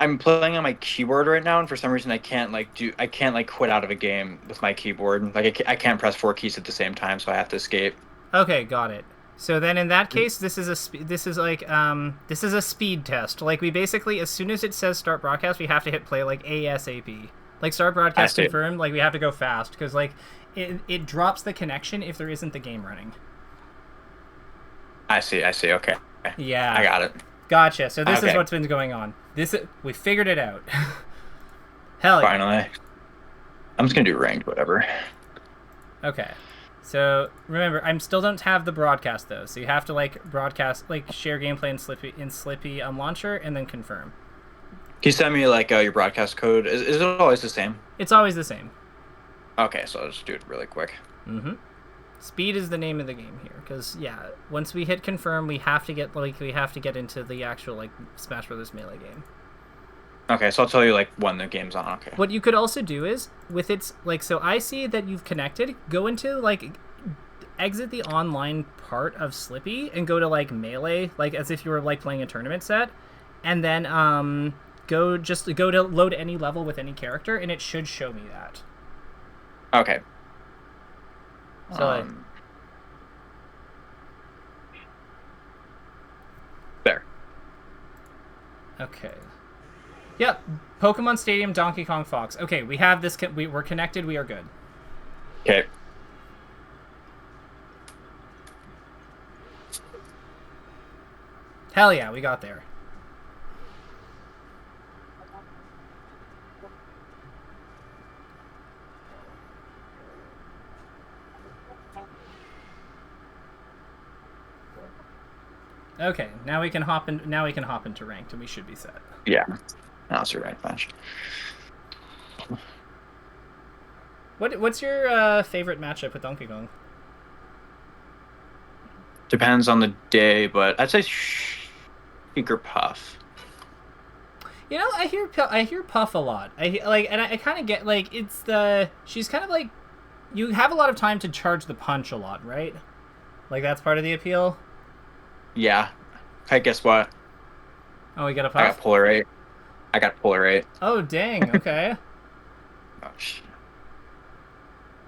I'm playing on my keyboard right now, and for some reason I can't quit out of a game with my keyboard. Like I can't press 4 keys at the same time, so I have to escape. Okay, got it. So then in that case, this is a speed test. Like we basically, as soon as it says start broadcast, we have to hit play like ASAP. Like start broadcast confirmed, like we have to go fast because like it drops the connection if there isn't the game running. I see. Okay. Yeah. I got it. Gotcha. So this is what's been going on. We figured it out. Hell yeah. Finally. I'm just gonna do ranked, whatever. Okay. So remember, I still don't have the broadcast though. So you have to like broadcast, like share gameplay in Slippy launcher and then confirm. Can you send me like your broadcast code? Is it always the same? It's always the same. Okay, so I'll just do it really quick. Mm-hmm. Speed is the name of the game here, because yeah, once we hit confirm, we have to get into the actual like Smash Brothers Melee game. Okay, so I'll tell you like when the game's on. Okay. What you could also do is with its like, so I see that you've connected. Go into like exit the online part of Slippy and go to like Melee, like as if you were like playing a tournament set, and then go to load any level with any character, and it should show me that. Okay. So there. Okay. Yep. Pokemon Stadium, Donkey Kong Fox. Okay, we have this. We're connected. We are good. Okay. Hell yeah, we got there. Okay, now we can hop into ranked, and we should be set. Yeah, now it's your right match. What's your favorite matchup with Donkey Kong? Depends on the day, but I'd say Speaker Puff. You know, I hear Puff a lot. I kind of get like she's kind of like, you have a lot of time to charge the punch a lot, right? Like that's part of the appeal. Yeah. Hey, guess what? Oh, we got a Puff? I got Polar 8. Oh, dang. Okay. Oh, shit.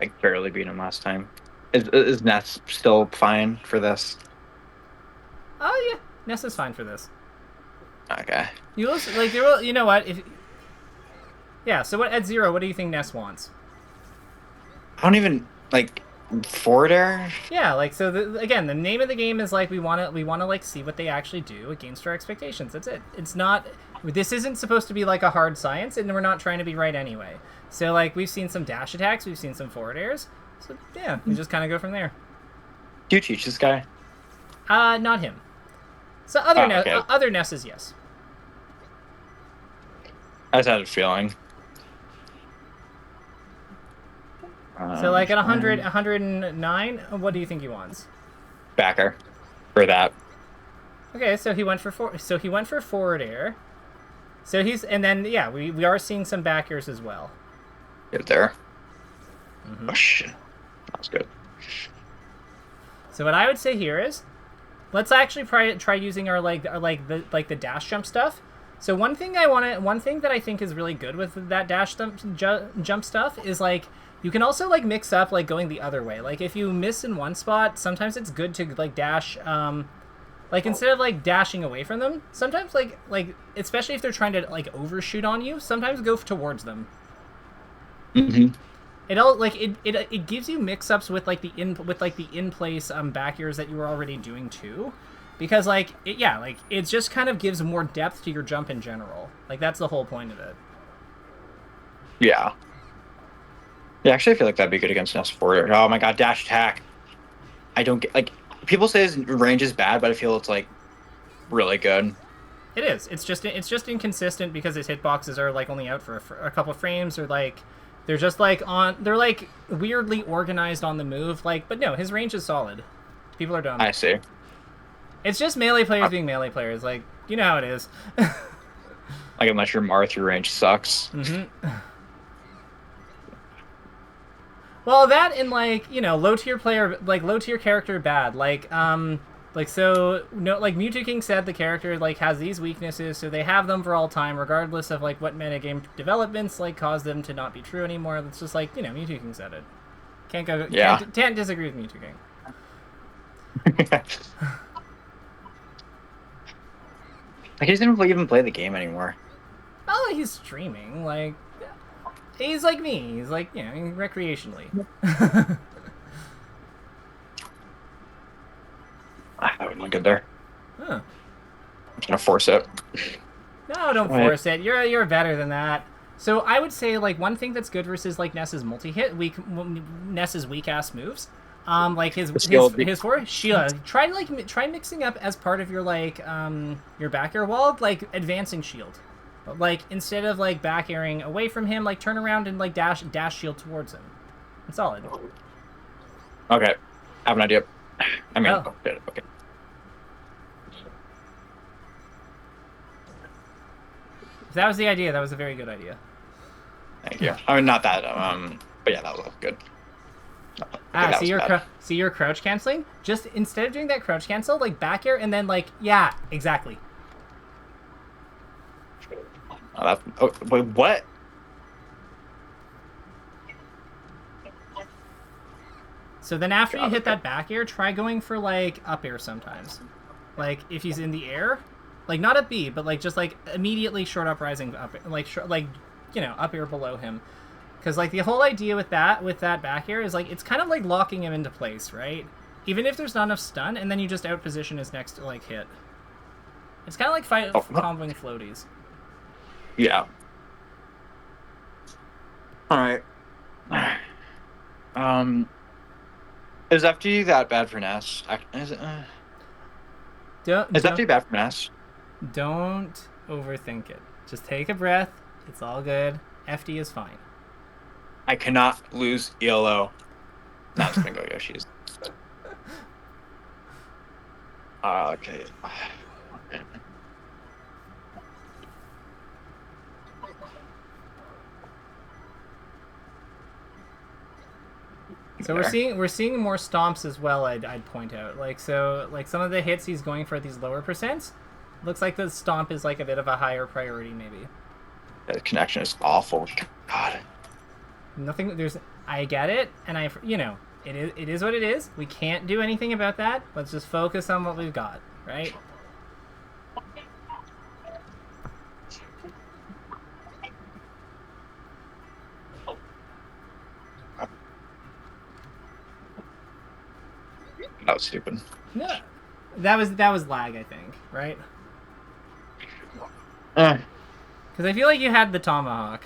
I barely beat him last time. Is Ness still fine for this? Oh, yeah. Ness is fine for this. Okay. You listen, like, you know what? Yeah, so at 0, what do you think Ness wants? I don't even, like, forward air? Yeah, like, so again, the name of the game is like we want to like see what they actually do against our expectations. That's it. This isn't supposed to be like a hard science, and we're not trying to be right anyway. So like we've seen some dash attacks, we've seen some forward airs. So yeah, we just kind of go from there. Do you teach this guy? Not him. So other Nesses, yes. I just had a feeling. So like at 109, what do you think he wants? Backer. For that. Okay, so he went for forward air. So we are seeing some back airs as well. Get it there. Mm-hmm. Oh shit. That was good. So what I would say here is, let's actually try using our the dash jump stuff. So one thing that I think is really good with that dash jump stuff is like, you can also like mix up like going the other way. Like if you miss in one spot, sometimes it's good to like dash, like instead of like dashing away from them, sometimes like especially if they're trying to like overshoot on you, sometimes go towards them. Mm-hmm. it gives you mix-ups with like the in place back airs that you were already doing too, because like it just kind of gives more depth to your jump in general. Like that's the whole point of it. Yeah. Yeah, actually, I feel like that'd be good against Ness Forward. Oh my god, dash attack. I don't get like people say his range is bad, but I feel it's like really good. It is. It's just inconsistent because his hitboxes are like only out for a couple frames, or like they're just like they're like weirdly organized on the move. Like, but no, his range is solid. People are dumb. I see. It's just melee players being melee players. Like, you know how it is. Like unless your Marth, your range sucks. Mm-hmm. Well, that and like, you know, low tier character bad. Like so no, like Mewtwo King said the character like has these weaknesses, so they have them for all time, regardless of like what metagame developments like cause them to not be true anymore. It's just like, you know, Mewtwo King said it. Can't disagree with Mewtwo King. Like he doesn't even play the game anymore. Oh, he's streaming. Like, he's like me. He's like, you know, recreationally. That would look good there. Huh. I'm gonna force it. No, don't force it. You're better than that. So I would say like one thing that's good versus like Ness's multi-hit, Ness's weak ass moves. Like his for shield. Try mixing up as part of your like your back air wall, like advancing shield. But like instead of like back airing away from him, like turn around and like dash shield towards him. It's solid. Okay, I have an idea. I mean, okay. If that was the idea, that was a very good idea. Thank you. I mean, not that. But yeah, that was good. See your crouch canceling? Just instead of doing that crouch cancel, like back air and then like, yeah, exactly. Wait, what? So then after you hit that back air, try going for like up air sometimes. Like if he's in the air, like not at B, but like just like immediately short uprising up, like you know, up air below him. Because like the whole idea with that back air is like it's kind of like locking him into place, right? Even if there's not enough stun, and then you just outposition his next like hit. It's kind of like comboing floaties. Yeah. All right. Is FD that bad for Ness? Is FD bad for Ness? Don't overthink it. Just take a breath. It's all good. FD is fine. I cannot lose ELO. Now it's gonna go Yoshi's. Okay. So we're seeing more stomps as well. I'd point out like some of the hits he's going for these lower percents. Looks like the stomp is like a bit of a higher priority maybe. The connection is awful. God. I get it, and it is what it is. We can't do anything about that. Let's just focus on what we've got, right? That was stupid. No, that was lag, I think, right? Because I feel like you had the tomahawk.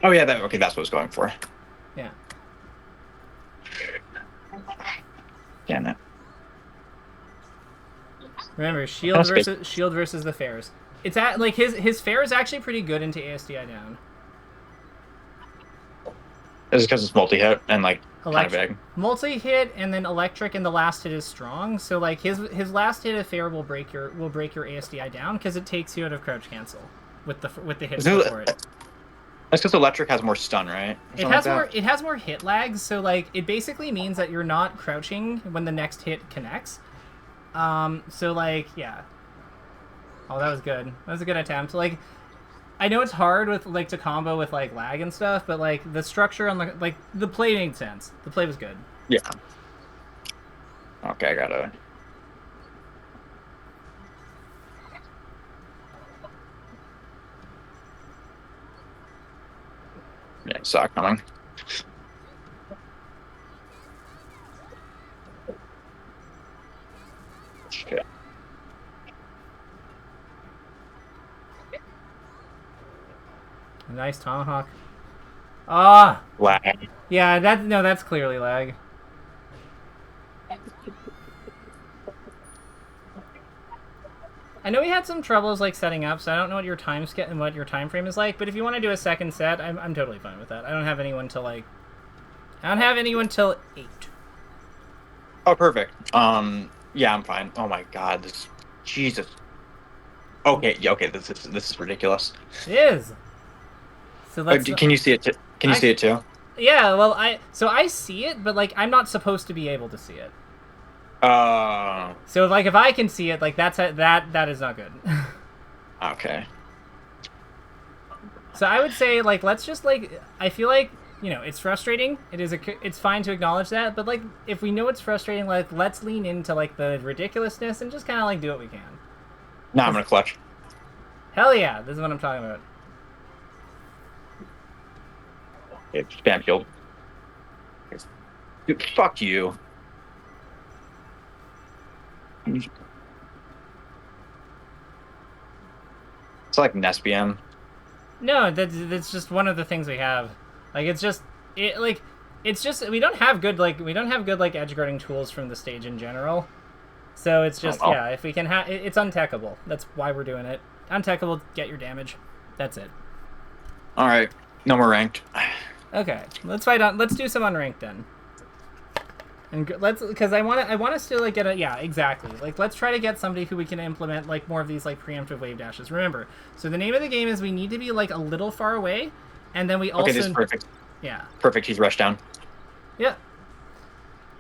Oh yeah, that's what I was going for. Yeah. Damn it. Remember, shield versus the fairs. It's at like his fair is actually pretty good into ASDI down. Is it because it's multi-hit and like kind of big? Multi-hit and then electric, and the last hit is strong. So like his last hit of fair will break your ASDI down because it takes you out of crouch cancel with the hits before it. That's because electric has more stun, right? It has more hit lags, so like it basically means that you're not crouching when the next hit connects. So like yeah. Oh, that was good. That was a good attempt. Like, I know it's hard with like to combo with like lag and stuff, but like the structure on the play made sense. The play was good. Yeah. Okay, I gotta. Yeah, saw it coming. Shit. Nice tomahawk. Ah! Lag. Yeah, that's clearly lag. I know we had some troubles like setting up, so I don't know what your time frame is like. But if you want to do a second set, I'm totally fine with that. I don't have anyone till I don't have anyone till 8. Oh, perfect. Yeah, I'm fine. Oh my God, this, Jesus. Okay, yeah, okay, this is ridiculous. It is. So let's. Can you see it? Can you see it too? Yeah, well, I see it, but like I'm not supposed to be able to see it. So like if I can see it, like that is not good. Okay. So I would say like let's just like I feel like it's frustrating. It's fine to acknowledge that, but like if we know it's frustrating, like let's lean into like the ridiculousness and just kind of like do what we can. Now I'm gonna clutch. Hell yeah, this is what I'm talking about. It's spam killed. Dude, fuck you. It's like Nespium. No, that's just one of the things we have. Like it's just we don't have good edge guarding tools from the stage in general. So it's just yeah, if we can have it's untechable. That's why we're doing it. Untechable, get your damage. That's it. All right, no more ranked. Okay, let's fight on. Let's do some unranked then. And because I want us to like get a exactly, like let's try to get somebody who we can implement like more of these like preemptive wave dashes. Remember, so the name of the game is we need to be like a little far away, and then we also this is perfect. Yeah. Perfect. He's rushed down. Yeah.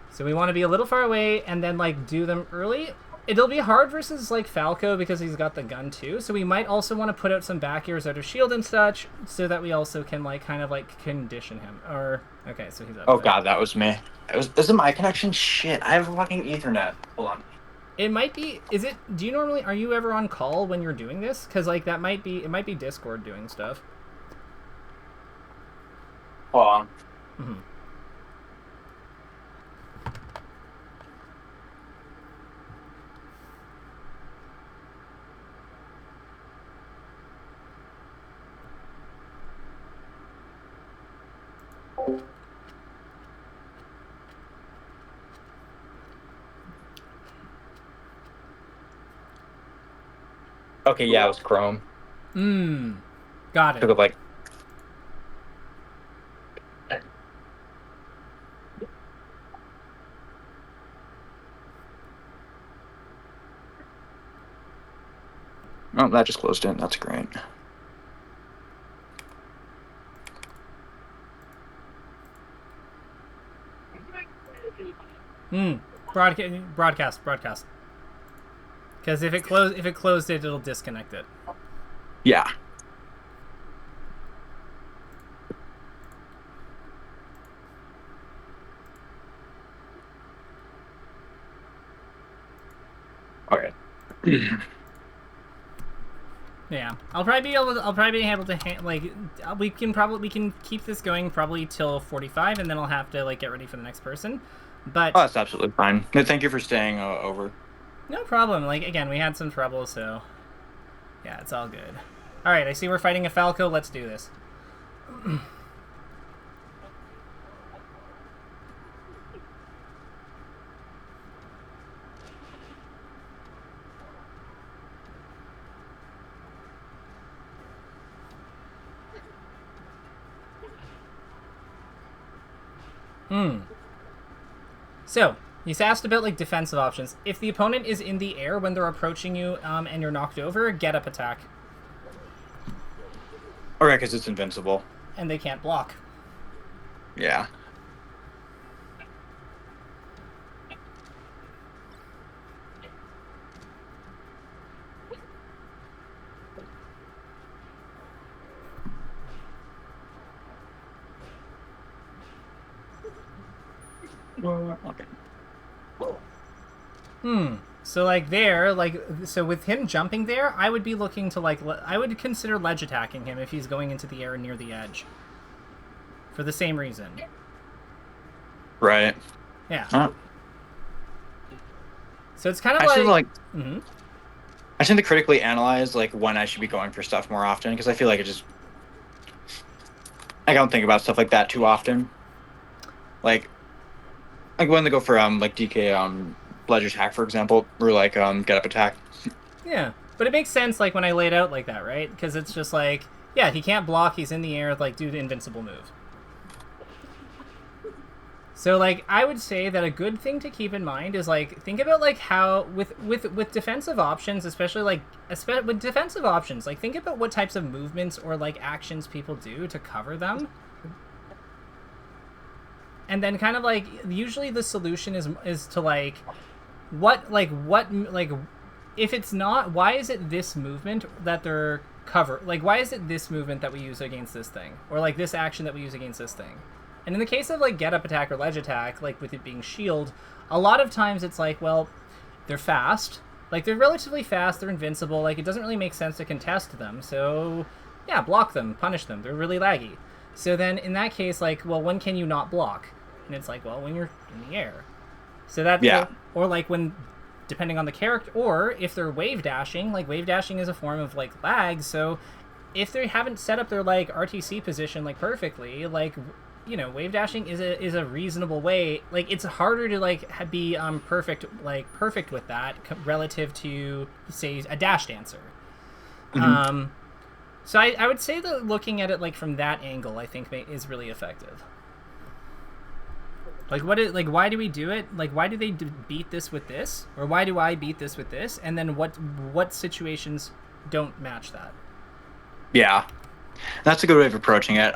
So we want to be a little far away and then like do them early. It'll be hard versus like Falco because he's got the gun too. So we might also want to put out some back airs out of shield and such so that we also can like kind of like condition him. Or okay, so he's up. Oh God, that was me. Is it my connection? Shit, I have a fucking Ethernet. Hold on. It might be. Is it? Do you normally? Are you ever on call when you're doing this? Because like that might be. It might be Discord doing stuff. Hold on. Mm-hmm. Okay, yeah, it was Chrome. Got it. Took up like. Oh, that just closed in. That's great. Broadcast. Because if it closed it, it'll disconnect it. Yeah. Okay. Yeah, I'll probably be able to we can keep this going probably till 45, and then I'll have to like get ready for the next person. But that's absolutely fine. No, thank you for staying over. No problem. Like again, we had some trouble, so yeah, it's all good. All right, I see we're fighting a Falco. Let's do this. So, he's asked about like defensive options. If the opponent is in the air when they're approaching you and you're knocked over, get up attack. Alright, because it's invincible. And they can't block. Yeah. Okay. So like there, so with him jumping there, I would be looking to I would consider ledge attacking him if he's going into the air near the edge. for the same reason. Right. Yeah. Huh. So it's kind of I should like. like. I tend to critically analyze like when I should be going for stuff more often because I feel like I don't think about stuff like that too often. Like when they go for like DK ledge attack for example, or like get up attack. Yeah, but it makes sense like when I lay it out like that, right? Because it's just like, yeah, he can't block. He's in the air. Like, do the invincible move. So like I would say that a good thing to keep in mind is like think about like how with defensive options, especially with defensive options, like think about what types of movements or like actions people do to cover them. And then kind of like usually the solution is to like what if it's not, why is it this movement that they're like why is it this movement that we use against this thing, or like this action that we use against this thing? And in the case of like get up attack or ledge attack, like with it being shield, a lot of times it's like, well, they're fast, like they're relatively fast, they're invincible, like it doesn't really make sense to contest them, so yeah, block them, punish them, they're really laggy. So then in that case, like, well, when can you not block? And it's like, well, when you're in the air. So that, yeah. Or like when, depending on the character, or if they're wave dashing, like wave dashing is a form of like lag, so if they haven't set up their like RTC position like perfectly, like, you know, wave dashing is a reasonable way. Like it's harder to like be perfect with that relative to say a dash dancer. So I would say that looking at it like from that angle, I think is really effective. Like why do we do it? Like why do they beat this with this, or why do I beat this with this? And then what situations don't match that? Yeah, that's a good way of approaching it.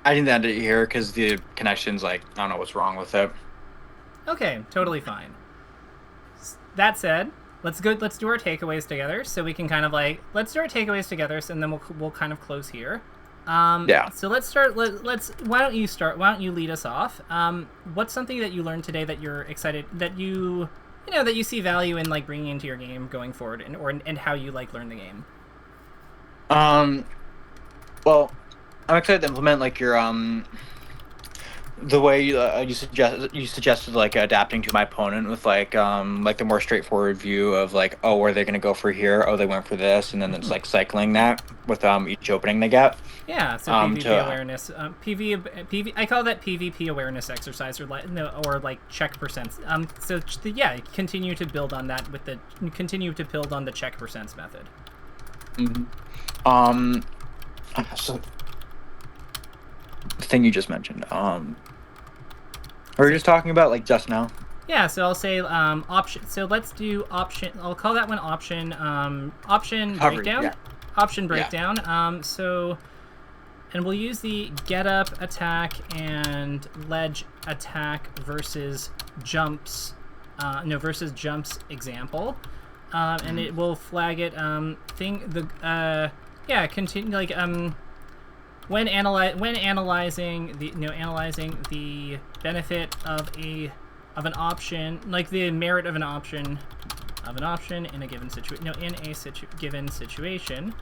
I didn't end it here because the connection's like, I don't know what's wrong with it. Okay, totally fine. That said, let's do our takeaways together, so we can kind of like, let's do our takeaways together, and then we'll kind of close here. Yeah. So let's start. Why don't you start? Why don't you lead us off? What's something that you learned today that you're excited that you see value in like bringing into your game going forward, and how you like learn the game? Well, I'm excited to implement like your the way you suggested like adapting to my opponent with like the more straightforward view of like, oh, were they gonna go for here? Oh, they went for this, and then it's like cycling that with each opening they get. Yeah, so PvP awareness, PV. I call that PvP awareness exercise, or like check percents. Continue to build on that continue to build on the check percents method. So the thing you just mentioned, were you just talking about like just now? Yeah, so I'll say option. So let's do option. I'll call that one option. Option breakdown. Yeah. Option breakdown. Yeah. And we'll use the get up attack and ledge attack versus jumps. Versus jumps example. And it will flag it. Continue like when analyzing the benefit of an option, like the merit of an option in a given given situation.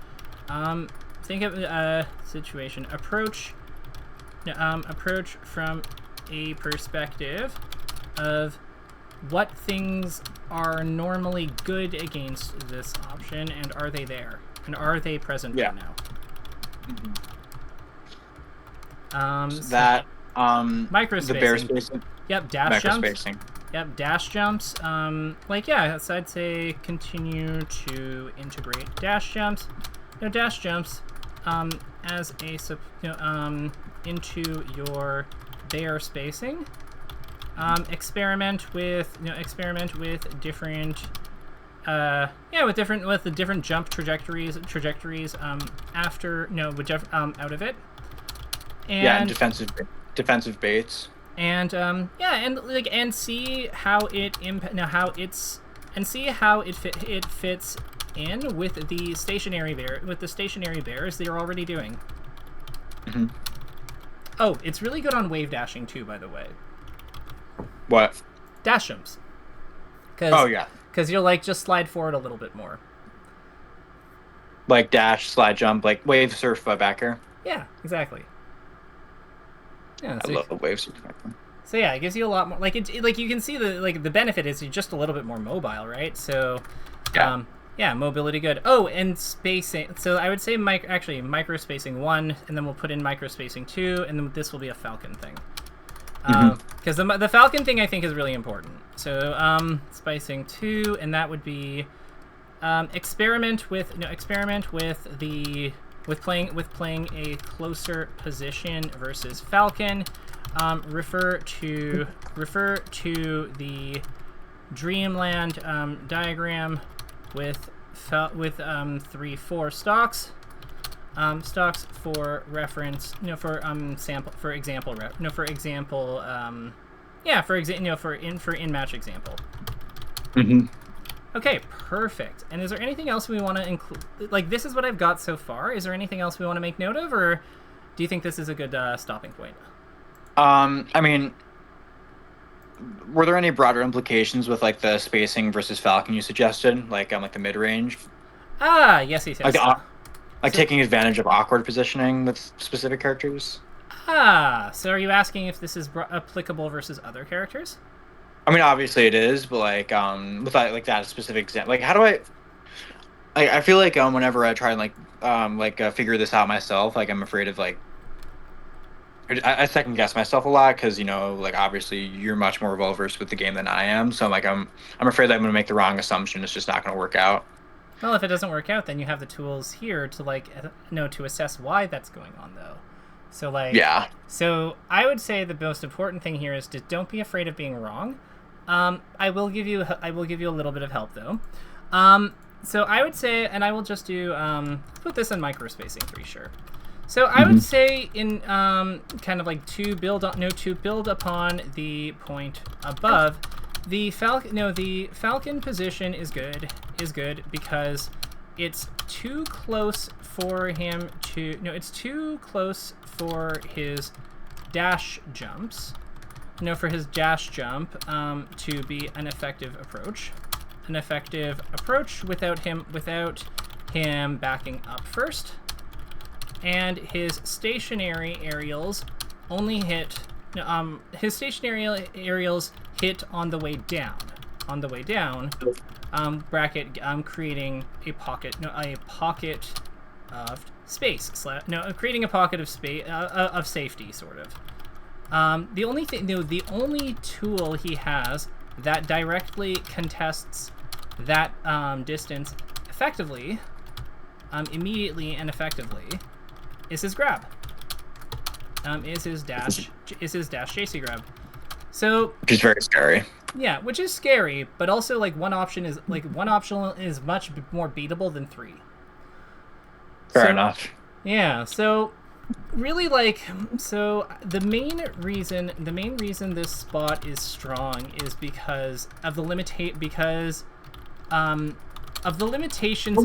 Think of situation approach from a perspective of what things are normally good against this option, and are they there, and are they present right now? Microspacing. The Bair spacing. Yep, dash jumps. Yep, dash jumps. So I'd say continue to integrate dash jumps. Dash jumps as a into your Bair spacing. Experiment with different with the different jump trajectories out of it. And defensive baits. And and see how it fits in with the stationary bears they're already doing. Oh, it's really good on wave dashing too, by the way. What? Dash jumps. Because you'll like just slide forward a little bit more. Like dash, slide jump, like wave surf back air. Yeah, exactly. Yeah, I love the waves. so yeah, it gives you a lot more. Like like you can see the benefit is you're just a little bit more mobile, right? So, Yeah. yeah, mobility good. Oh, and spacing. So I would say micro spacing 1, and then we'll put in micro spacing 2, and then this will be a Falcon thing. Because the Falcon thing I think is really important. So spacing 2, and that would be experiment with playing a closer position versus Falcon. Refer to the Dreamland diagram with 3-4 stocks. Stocks for reference, for sample, for example, for in-match example. Okay, perfect. And is there anything else we want to include? Like, this is what I've got so far. Is there anything else we want to make note of, or do you think this is a good stopping point? I mean, were there any broader implications with like the spacing versus Falcon you suggested, like the mid range? Yes. Like taking advantage of awkward positioning with specific characters? So are you asking if this is applicable versus other characters? I mean, obviously it is, but with that specific example, how do I feel like whenever I try and figure this out myself, I'm afraid of I second guess myself a lot because obviously you're much more well versed with the game than I am, so I'm afraid that I'm going to make the wrong assumption. It's just not going to work out. Well, if it doesn't work out, then you have the tools here to to assess why that's going on, though. So yeah. So I would say the most important thing here is to don't be afraid of being wrong. I will give you a little bit of help though. So I would say, and I will just do put this in microspacing 3, sure. So I would say in kind of to build upon the point above. The Falcon position is good because it's too close for him to it's too close for his dash jumps. For his dash jump to be an effective approach. An effective approach without him backing up first. And his stationary aerials only hit his stationary aerials hit on the way down. Creating a pocket of space. Creating a pocket of space of safety, sort of. The only tool he has that directly contests that distance effectively, immediately and effectively, is his grab. Is his dash JC grab. So, which is very scary. Yeah, which is scary, but also one option is much more beatable than 3. Fair enough. Yeah, so really the main reason this spot is strong is because of the limitations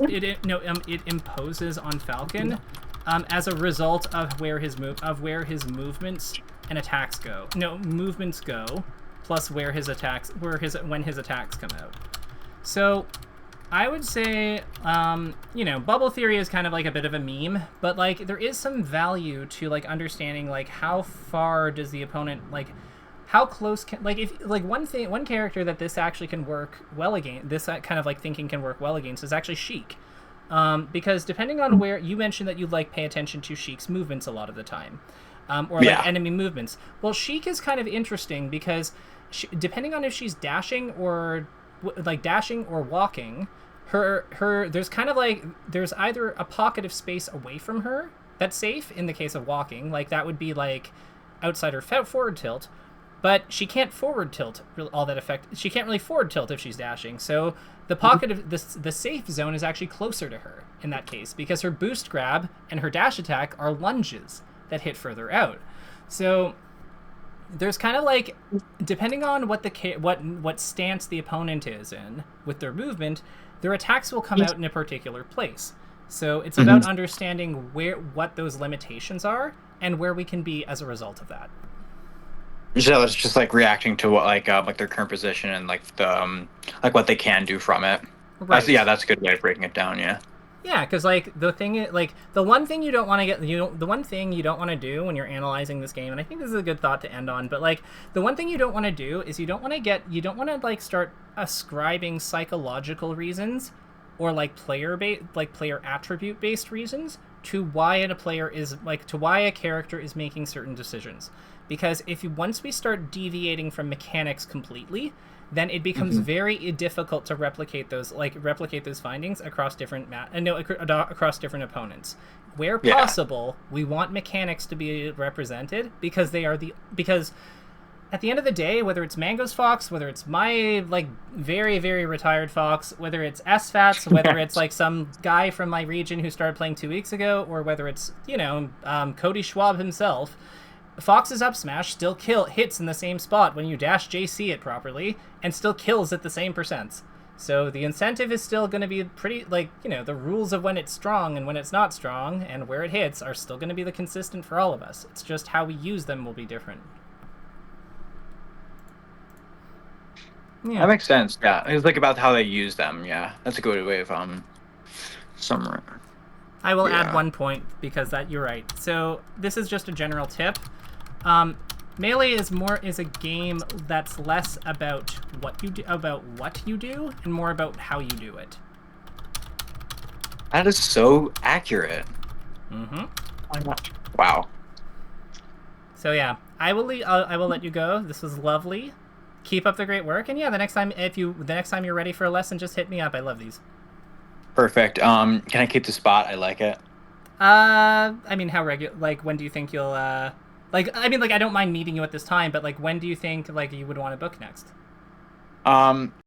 it imposes on Falcon as a result of where his movements and attacks go. Movements go, plus when his attacks come out. So I would say, bubble theory is kind of a bit of a meme, but there is some value to understanding how far does the opponent how close can if one character that this actually can work well against, this kind of thinking can work well against, is actually Sheik. Because depending on where you mentioned that you pay attention to Sheik's movements a lot of the time, or enemy movements. Well, Sheik is kind of interesting because depending on if she's dashing or walking, her there's kind of there's either a pocket of space away from her that's safe in the case of walking, that would be outside her forward tilt, but she can't forward tilt all that effect. She can't really forward tilt if she's dashing. So the pocket of the safe zone is actually closer to her in that case because her boost grab and her dash attack are lunges that hit further out. So there's kind of depending on what stance the opponent is in with their movement, their attacks will come out in a particular place. So it's about understanding what those limitations are and where we can be as a result of that. So it's just reacting to what their current position and the what they can do from it. Right. Yeah, that's a good way of breaking it down. Yeah. Yeah, because like the one thing you don't want to get the one thing you don't want to do when you're analyzing this game, and I think this is a good thought to end on. But like the one thing you don't want to do is you don't want to like start ascribing psychological reasons or like player attribute based reasons to why a character is making certain decisions. Because once we start deviating from mechanics completely, then it becomes very difficult to replicate those findings across different across different opponents. Where possible, we want mechanics to be represented because at the end of the day, whether it's Mango's Fox, whether it's my like very very retired Fox, whether it's SFATs, whether it's like some guy from my region who started playing 2 weeks ago, or whether it's Cody Schwab himself, Fox's up smash still hits in the same spot when you dash JC it properly, and still kills at the same percents. So the incentive is still going to be pretty, the rules of when it's strong and when it's not strong and where it hits are still going to be the consistent for all of us. It's just how we use them will be different. Yeah. That makes sense. Yeah, it's like about how they use them. Yeah, that's a good way of summary. I will add 1 point because you're right. So this is just a general tip. Melee is a game that's less about what you do and more about how you do it. That is so accurate. Why not? Wow. So yeah, I will let you go. This was lovely. Keep up the great work, and yeah, the next time you're ready for a lesson, just hit me up. I love these. Perfect. Can I keep the spot? I like it. I mean, how regular? Like, when do you think you'll? I don't mind meeting you at this time, but like, when do you think like you would want to book next?